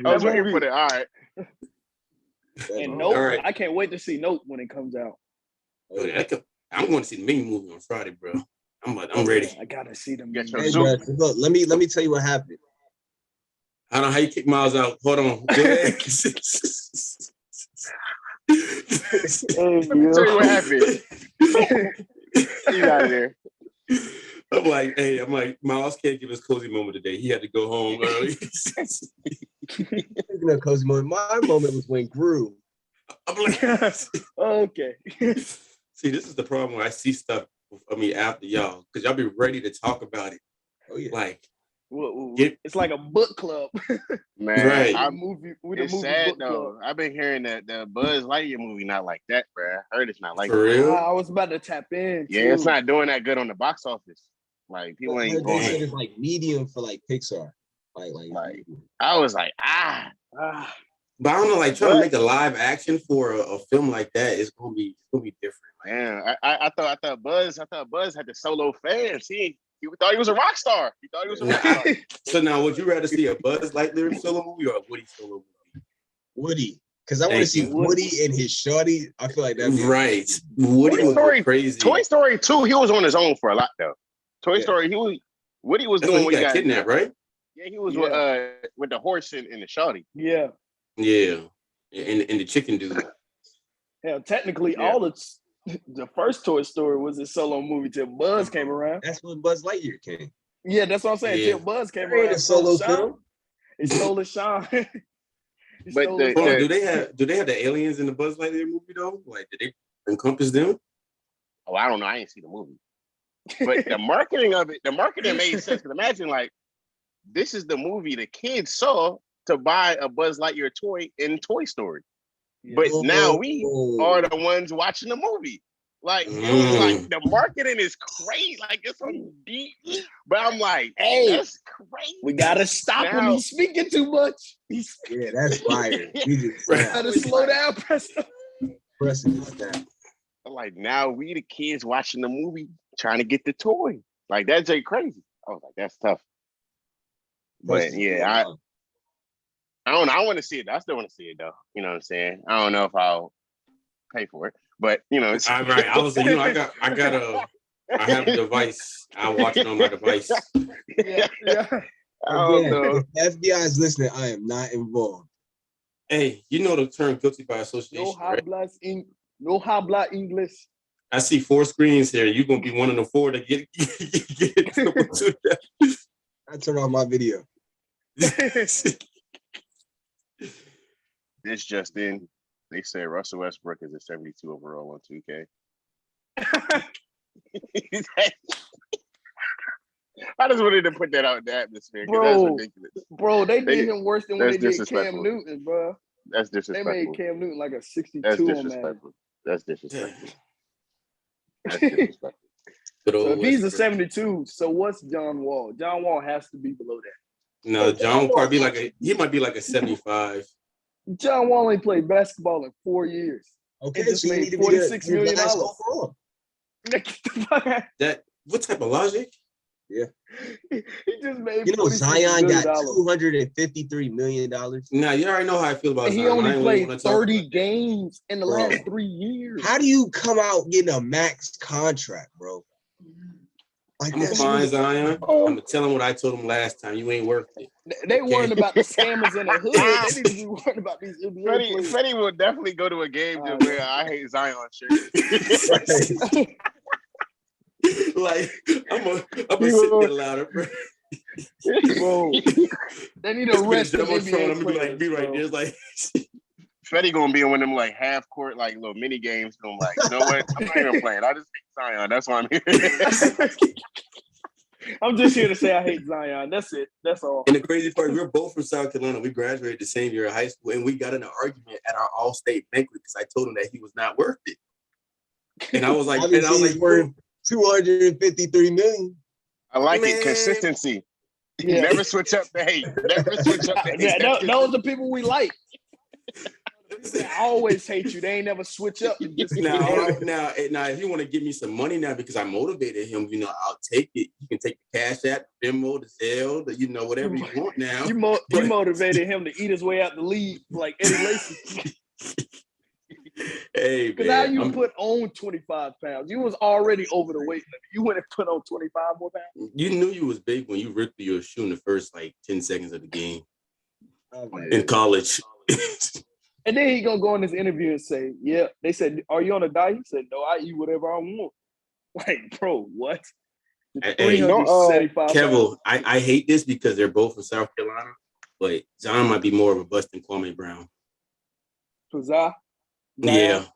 I was waiting for the all right. And Nope, right. I can't wait to see Nope when it comes out. I'm going to see the Ming movie on Friday, bro. I'm ready. I gotta see them. Hey, bro, look, let me tell you what happened. I don't know how you kick Myles out. Hold on. Go ahead. Let me tell you what happened. You out of there. I'm like, Myles can't give his cozy moment today. He had to go home early. Speaking of cozy moment, my moment was when Gru. I'm like, okay. See, this is the problem when I see stuff. I mean, after y'all, because y'all be ready to talk about it. Oh yeah. Like, it's like a book club. Man, right. It's sad though. I've been hearing that the Buzz Lightyear movie not like that, bro. I heard it's not like for real. I was about to tap in. Yeah, it's not doing that good on the box office. Like people ain't going. It's like medium for like Pixar. Like I was like But I don't know, like trying to make a live action for a film like that is gonna be different. Man, I thought Buzz had the solo fans. He thought he was a rock star. So now, would you rather see a Buzz Lightyear solo movie or a Woody solo movie? Woody, because I want to see Woody and his shorty. I feel like that'd be right. Woody was crazy. Toy Story 2, he was on his own for a lot though. Toy Story, Woody was doing what he got kidnapped, right? Yeah, he was with the horse and the shorty. Yeah. Yeah. And the chicken dude. Hell, technically, all the first Toy Story was a solo movie till Buzz came around. That's when Buzz Lightyear came. Yeah, that's what I'm saying. Till Buzz came around. A solo film. He stole the shine. But do they have the aliens in the Buzz Lightyear movie though? Like, did they encompass them? Oh, I don't know. I ain't seen the movie. But the marketing of it, made sense. Because imagine, like, this is the movie the kids saw to buy a Buzz Lightyear toy in Toy Story. But now we are the ones watching the movie. Like, it was like the marketing is crazy. Like, it's so deep. But I'm like, hey, that's crazy. We gotta stop him. He's speaking too much. Yeah, that's fire. Gotta slow down, Preston. Preston is down. Like, now we the kids watching the movie trying to get the toy. Like, that's just crazy. I was like, that's tough. But yeah, I don't know. I want to see it. I still want to see it though. You know what I'm saying? I don't know if I'll pay for it, but you know, it's all right. I was like, I have a device. I watch it on my device. Yeah. I don't know. If the FBI is listening, I am not involved. Hey, you know the term guilty by association, right? No habla English. I see 4 screens here. You're gonna be one of the 4 to get it. I turn on my video. This just in, they said Russell Westbrook is a 72 overall on 2K. I just wanted to put that out in the atmosphere because that's ridiculous. Bro, they did him worse than when they did disrespectful. Cam Newton, bro. That's disrespectful. They made Cam Newton like a 62 That's on disrespectful. That's disrespectful. That's that. disrespectful. So if he's a 72, so what's John Wall? John Wall has to be below that. No, John will probably he might be like a 75. John Wall ain't played babasketball in 4 years. Okay, It just so you made need to be $46 million. last overall. That what type of logic? Yeah. He just made Zion got $253 $253 million. Nah, you already know how I feel about and Zion. he only I played wanna talk 30 about games in the last 3 years. How do you come out getting a max contract, bro? Like, I'm gonna find Zion. I'm gonna tell him what I told him last time. You ain't worth it. They worried about the scammers in the hood. They need to be worried about these NBA players. Freddie will definitely go to a game to wear I hate Zion shirt. Like I'm gonna sit there louder, bro. Bro, they need to arrest the NBA I'm gonna players, be right there. It's like Freddie gonna be in one of them like half court like little mini games. Going like, you know what? I'm not even playing. I just hate Zion. That's why I'm here. I'm just here to say I hate Zion. That's it. That's all. And the crazy part, we're both from South Carolina. We graduated the same year of high school, and we got in an argument at our all-state banquet because I told him that he was not worth it. And I was like, worth $253 million. I like it. Consistency. Yeah. Never switch up the hate. Never switch up the hate. Yeah, those are the people we like. I always hate you. They ain't never switch up. Now, if you want to give me some money now because I motivated him, I'll take it. You can take the Cash App, Venmo, the Zelle, whatever you want now. You motivated him to eat his way out the league like Eddie Lacy. Hey, because how you put on 25 pounds? You was already over the weight limit. You went and put on 25 more pounds. You knew you was big when you ripped through your shoe in the first 10 seconds of the game in college. And then he gonna go in this interview and say, "Yeah." They said, "Are you on a diet?" He said, "No, I eat whatever I want." Like, bro, what? Hey, Kevo, I hate this because they're both from South Carolina, but John might be more of a bust than Kwame Brown. Phaizon? Yeah.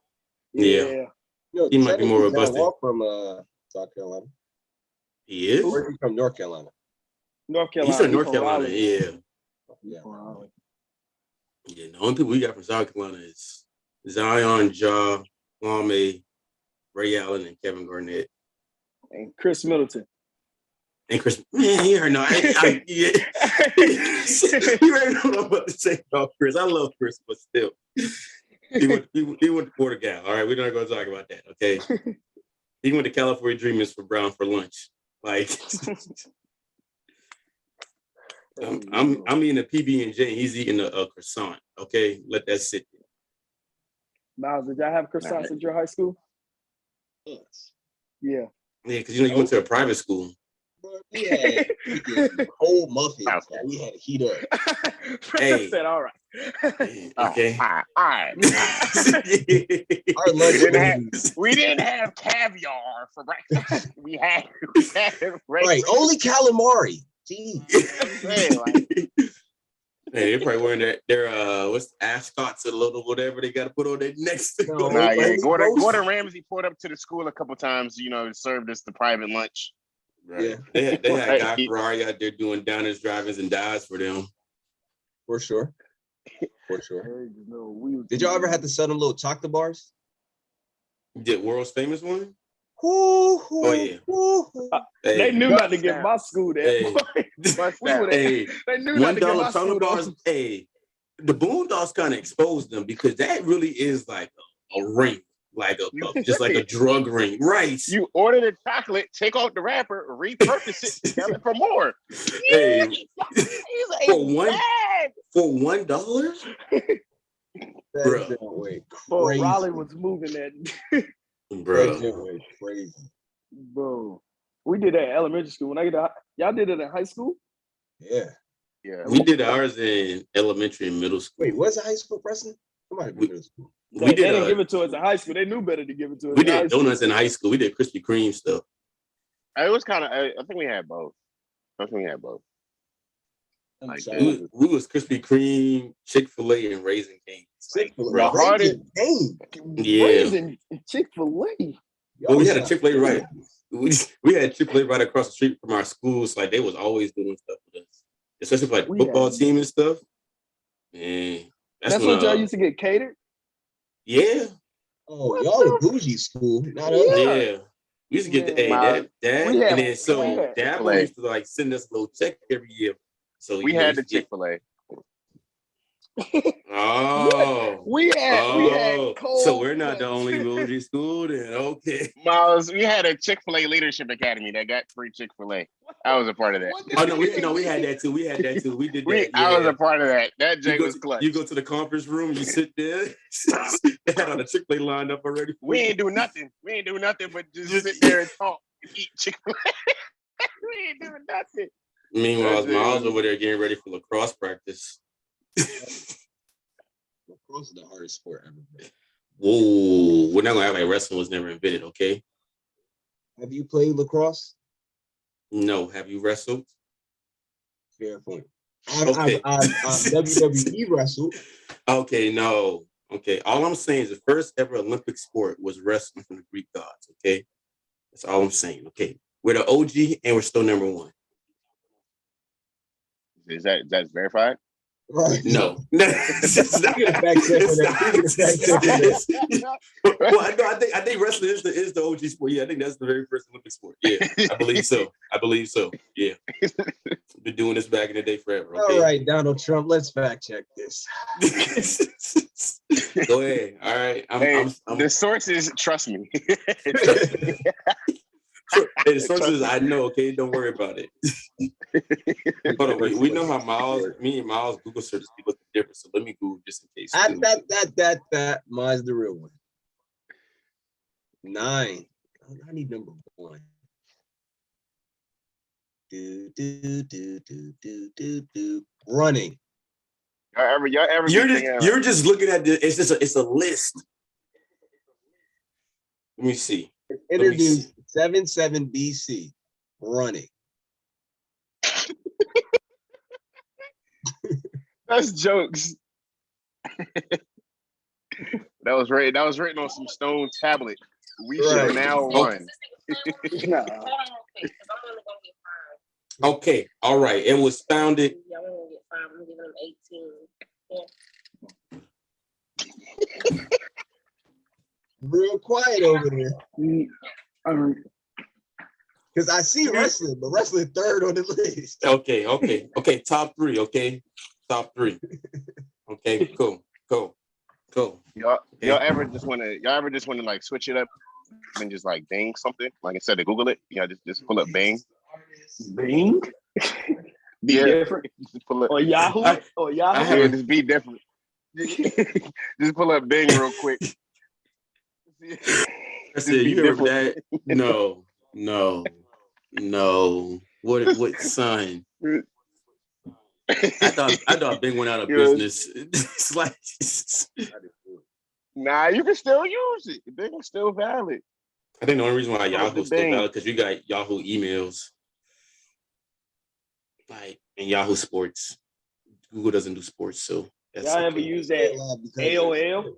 He might be more of a bust from South Carolina. He is? Or is he from North Carolina? North Carolina. He's from North Carolina, Yeah. Yeah, the only people we got from South Carolina is Zion, Ja, Kwame, Ray Allen, and Kevin Garnett. And Chris Middleton. And Chris, man, you already know. You already know what I'm about to say about Chris. I love Chris, but still. He went to Portugal. All right, we're not going to talk about that, okay? He went to California Dreamers for Brown for lunch. Like, I'm eating a PB&J. He's eating a croissant. Okay, let that sit there. Myles, did y'all have croissants at your high school? Yes. Yeah. Yeah, because you went to a private school. Yeah, cold muffins. We had to heat up. Hey, said, all right. Okay. All right. Our lunch we didn't have caviar for breakfast. We had right. Only calamari. Jeez. Hey, they're probably wearing their what's ascots or little whatever they got to put on their necks. Gordon Ramsay pulled up to the school a couple times. Served us the private lunch. Right. Yeah. They had Guy Ferrari out there doing downers, drive-ins, and dives for them. For sure. Did y'all ever have to sell them little chocolate bars? Did world's famous one? Oh yeah. They knew not to get my school that. Hey. They knew not to get my school bars. Hey, the Boondocks kind of exposed them because that really is like a ring. just like a drug ring, right? You order the chocolate, take out the wrapper, repurpose it, sell it for more. Hey, for $1? That way crazy. Raleigh was moving that. Bro. That way crazy. Bro. We did that in elementary school. Y'all did it in high school? Yeah. We did ours in elementary and middle school. Wait, what's a high school, Preston? Somebody in middle school. They didn't give it to us in high school. They knew better to give it to us. We did donuts in high school. We did Krispy Kreme stuff. It was kind of. I think we had both. Like, we was Krispy Kreme, Chick-fil-A, and Raisin Cane's. The hardest. Yeah. Raisin Chick-fil-A. Well, we had a Chick-fil-A right. We had Chick-fil-A right across the street from our schools. Like they was always doing stuff with us, especially for like the football team and stuff. And that's what y'all used to get catered. Yeah. Oh, y'all a bougie school, not us. Yeah. We used to get dad, and then so dad used to like send us a little check every year. So we had the Chick-fil-A. Oh, we had cold. So we're not the only bougie school then. Okay. Myles, we had a Chick-fil-A leadership academy that got free Chick-fil-A. I was a part of that. Oh no, we had that too. We did that. I was a part of that. That Jay was clutch. You go to the conference room, you sit there. They had all the Chick-fil-A lined up already. We ain't do nothing. But just sit there and talk and eat Chick-fil-A. We ain't doing nothing. Meanwhile, Myles over there getting ready for lacrosse practice. Lacrosse is the hardest sport ever. Whoa, we're not gonna act like wrestling was never invented, okay? Have you played lacrosse? No. Have you wrestled? Fair point. Okay. I've WWE wrestled. Okay, no. Okay, all I'm saying is the first ever Olympic sport was wrestling from the Greek gods, okay? That's all I'm saying, okay? We're the OG and we're still number one. Is that's verified? Right. No. Well, I think wrestling is the OG sport. Yeah, I think that's the very first Olympic sport. Yeah, I believe so. Yeah. Been doing this back in the day forever. Okay? All right, Donald Trump, let's fact check this. Go ahead. All right. I'm the sources, trust me. Hey, the sources I know, okay? Don't worry about it. Hold on, we know how me and Myles Google searches people look different, so let me Google just in case. That mine's the real one. 9. I need number 1. Running. You're just looking at the. It's a list. Let me see. Introduced 77 BC. Running. That's jokes. That was written on some stone tablet. We shall now run. Okay, all right. It was founded. Yeah, I'm gonna get 5. I'm giving them 18. Yeah. Real quiet over there. Because I see wrestling, but wrestling third on the list. Okay. Top 3. Okay, top 3. Okay, cool. Y'all ever just want to like switch it up and just like Bing something? Like instead of Google it, just pull up Bing. Bing? Be different. Just pull up or Yahoo. Just be different. Just pull up Bing real quick. I said, you heard that? No. What son? I thought Bing went out of business. It's like, nah, you can still use it. Bing is still valid. I think the only reason why Yahoo is still valid because you got Yahoo emails, like in Yahoo Sports. Google doesn't do sports, so that's y'all ever use that AOL?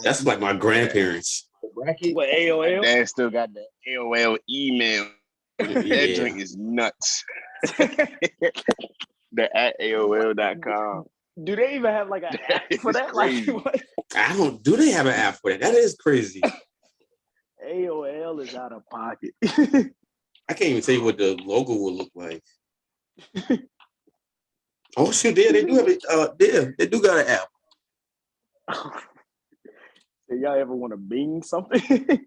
That's like my grandparents. What AOL? My dad still got the AOL email. That joint is nuts. The at AOL.com. Do they even have like an app for that? Like, what? Do they have an app for that? That is crazy. AOL is out of pocket. I can't even tell you what the logo will look like. Oh shoot, they do have it. They do got an app. If y'all ever want to Bing something, that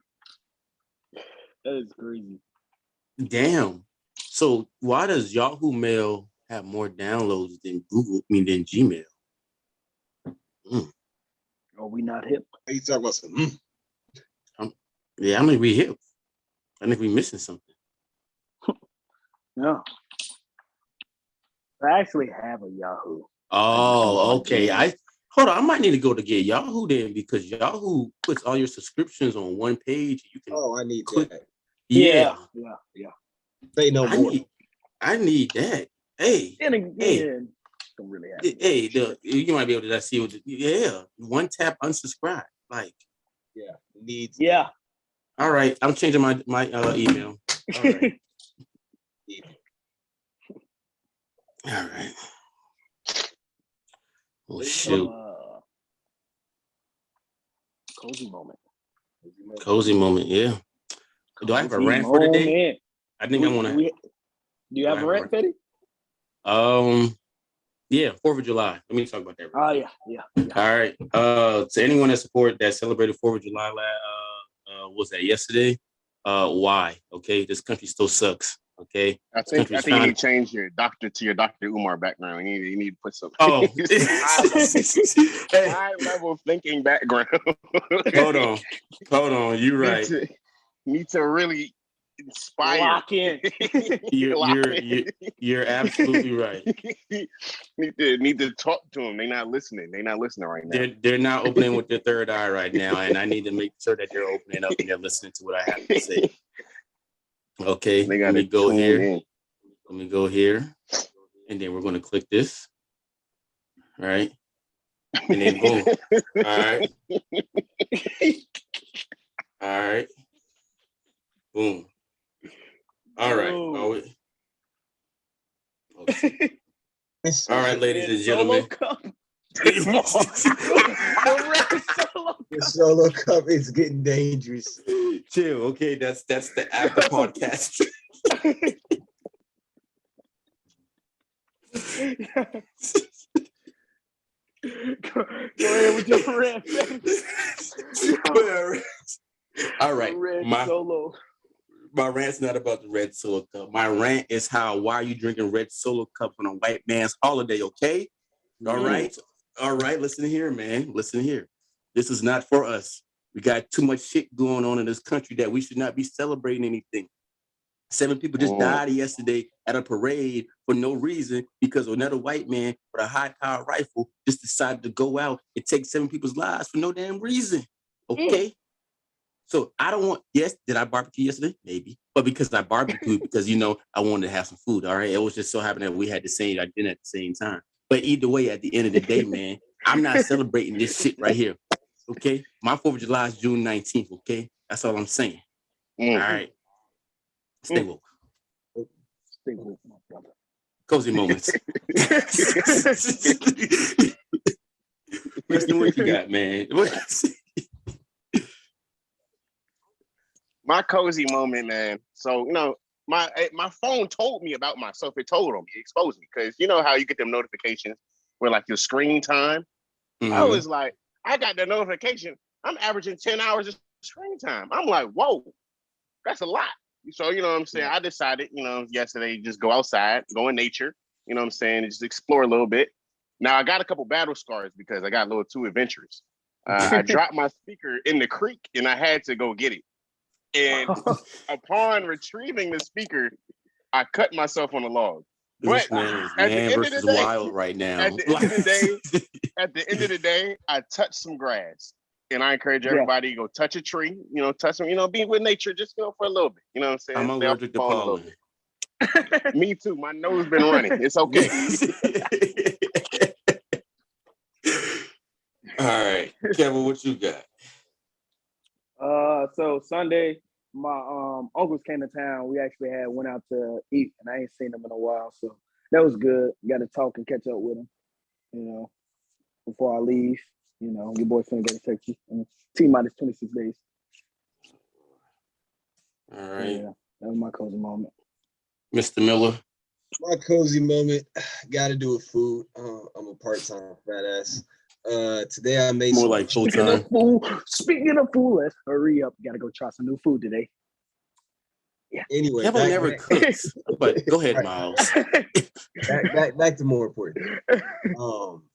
is crazy. Damn. So why does Yahoo Mail have more downloads than than Gmail? Are we not hip? Are you talking about some? Yeah, I think we hip. I think we missing something. No. I actually have a Yahoo. Oh, okay. Hold on. I might need to go to get Yahoo then, because Yahoo puts all your subscriptions on one page. You can. Oh, I need click. that. Yeah. Say no more. I need that. Hey, Don't really have hey, you might be able to see what. One tap unsubscribe. Like, needs. Yeah. All right, I'm changing my email. All right. All right. Oh shoot. Cozy moment. Yeah. Do I have a rant for today? I think I want to. Do you have a rant, Fetty? Yeah, 4th of July. Let me talk about that. Oh yeah. All right. To anyone that celebrated 4th of July was that yesterday? Why? Okay, this country still sucks. Okay, I think you need to change your doctor to your Dr. Umar background. You need to put some high level thinking background. Hold on. You're right. Need to really inspire. Lock in. You're absolutely right. need to talk to them. They're not listening. They're not listening right now. They're not opening with their third eye right now, and I need to make sure that they're opening up and they're listening to what I have to say. Okay, let me go here. Let me go here, and then we're going to click this. All right, and then boom. All right, boom. All right. All right, ladies and gentlemen. The solo cup is getting dangerous. Chill. Okay, that's the after podcast. Go ahead with your rant. All right, Solo. My rant's not about the red Solo cup. My rant is why are you drinking red Solo cup on a white man's holiday? Okay, all right. Listen here, man. Listen here. This is not for us. We got too much shit going on in this country that we should not be celebrating anything. 7 people just died yesterday at a parade for no reason because another white man with a high-powered rifle just decided to go out and take 7 people's lives for no damn reason. Okay? So I don't want, yes, did I barbecue yesterday? Maybe. But because I barbecued, because, I wanted to have some food, all right? It was just so happened that we had the same dinner at the same time. But either way, at the end of the day, man, I'm not celebrating this shit right here. Okay? My 4th of July is June 19th, okay? That's all I'm saying. All right? Stay woke. Stay woke, my brother. Cozy moments. Preston, what you got, man? My cozy moment, man. So, my phone told me about myself. It told on me, it exposed me. Because you know how you get them notifications where like your screen time? Mm-hmm. I was like, I got the notification. I'm averaging 10 hours of screen time. I'm like, whoa, that's a lot. So, you know what I'm saying? I decided, yesterday, just go outside, go in nature, you know what I'm saying? And just explore a little bit. Now, I got a couple battle scars because I got a little too adventurous. I dropped my speaker in the creek and I had to go get it. And upon retrieving the speaker, I cut myself on the log. This man is man versus wild right now. At the end of the day, I touched some grass. And I encourage everybody to go touch a tree, touch them, be with nature, just for a little bit. You know what I'm saying? I'm allergic to pollen. Me too. My nose been running. It's okay. All right. Kevo, what you got? So Sunday, my uncles came to town. We actually went out to eat, and I ain't seen them in a while. So that was good. Got to talk and catch up with them, before I leave. Your boy's finna go to Texas in T-minus 26 days. All right. Yeah, that was my cozy moment. Mr. Miller. My cozy moment got to do with food. I'm a part-time fat ass. Today I made More some like full Speaking time. of food, let's hurry up. Gotta go try some new food today. Anyway, Kevo never cooks, but go ahead, Right. Myles. back to more important.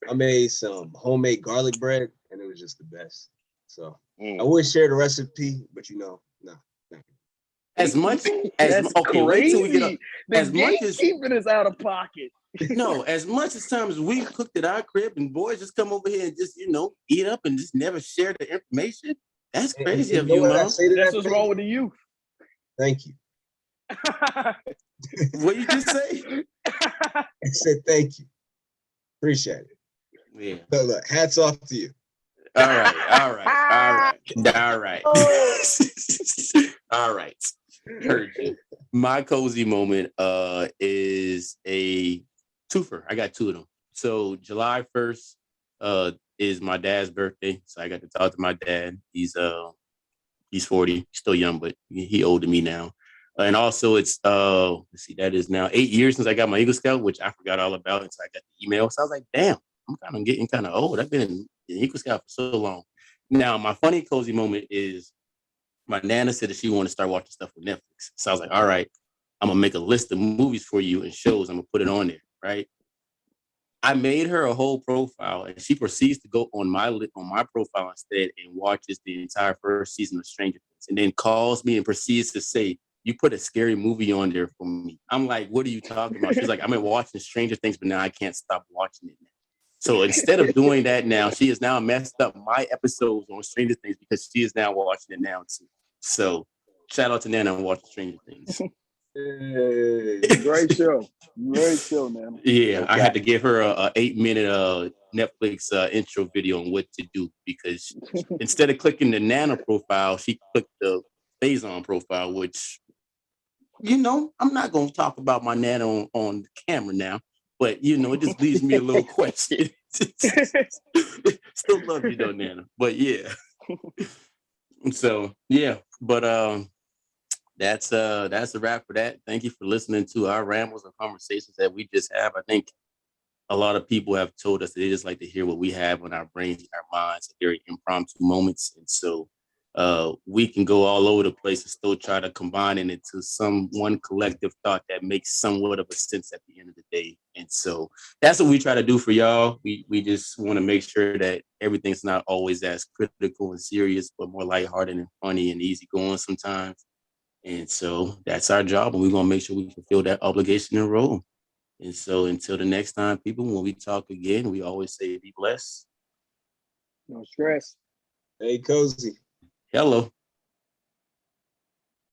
I made some homemade garlic bread, and it was just the best. So I would share the recipe, but no. As much as That's okay, wait till we get up. crazy. The As much as gatekeeping is out of pocket. no, as much as times we cooked at our crib and boys just come over here and just eat up and just never share the information. That's crazy of you, what I Mom. say to That's that, what's wrong with the youth. Thank you. What you just say? I said thank you. Appreciate it. Yeah. So look, hats off to you. All right. All right. Heard you. My cozy moment is a twofer. I got two of them. So July 1st is my dad's birthday. So I got to talk to my dad. He's 40. He's still young, but he older than me now. And also it's let's see, that is now 8 years since I got my Eagle Scout, which I forgot all about until I got the email. So I was like, damn, I'm kind of getting kind of old. I've been in Eagle Scout for so long. Now, my funny cozy moment is my Nana said that she wanted to start watching stuff with Netflix. So I was like, all right, I'm going to make a list of movies for you and shows. I'm going to put it on there, right? I made her a whole profile, and she proceeds to go on my profile instead and watches the entire first season of Stranger Things, and then calls me and proceeds to say, you put a scary movie on there for me. I'm like, what are you talking about? She's like, I've been watching Stranger Things, but now I can't stop watching it now. So instead of doing that now, she has now messed up my episodes on Stranger Things because she is now watching it now too. So shout out to Nana and watching Stranger Things. Great show, man. Yeah, I had to give her a 8-minute Netflix intro video on what to do because instead of clicking the Nana profile, she clicked the Phaizon profile, which I'm not going to talk about my Nana on the camera now, but it just leaves me a little question. Still love you though, Nana, but yeah. So yeah, but that's a wrap for that. Thank you for listening to our rambles and conversations that we just have. I think a lot of people have told us that they just like to hear what we have on our brains and our minds, very impromptu moments. And so we can go all over the place and still try to combine it into some one collective thought that makes somewhat of a sense at the end of the day. And so that's what we try to do for y'all. We just want to make sure that everything's not always as critical and serious, but more lighthearted and funny and easygoing sometimes. And so that's our job, and we're going to make sure we fulfill that obligation and role. And so until the next time, people, when we talk again, we always say be blessed. No stress. Hey, Cozy. Hello.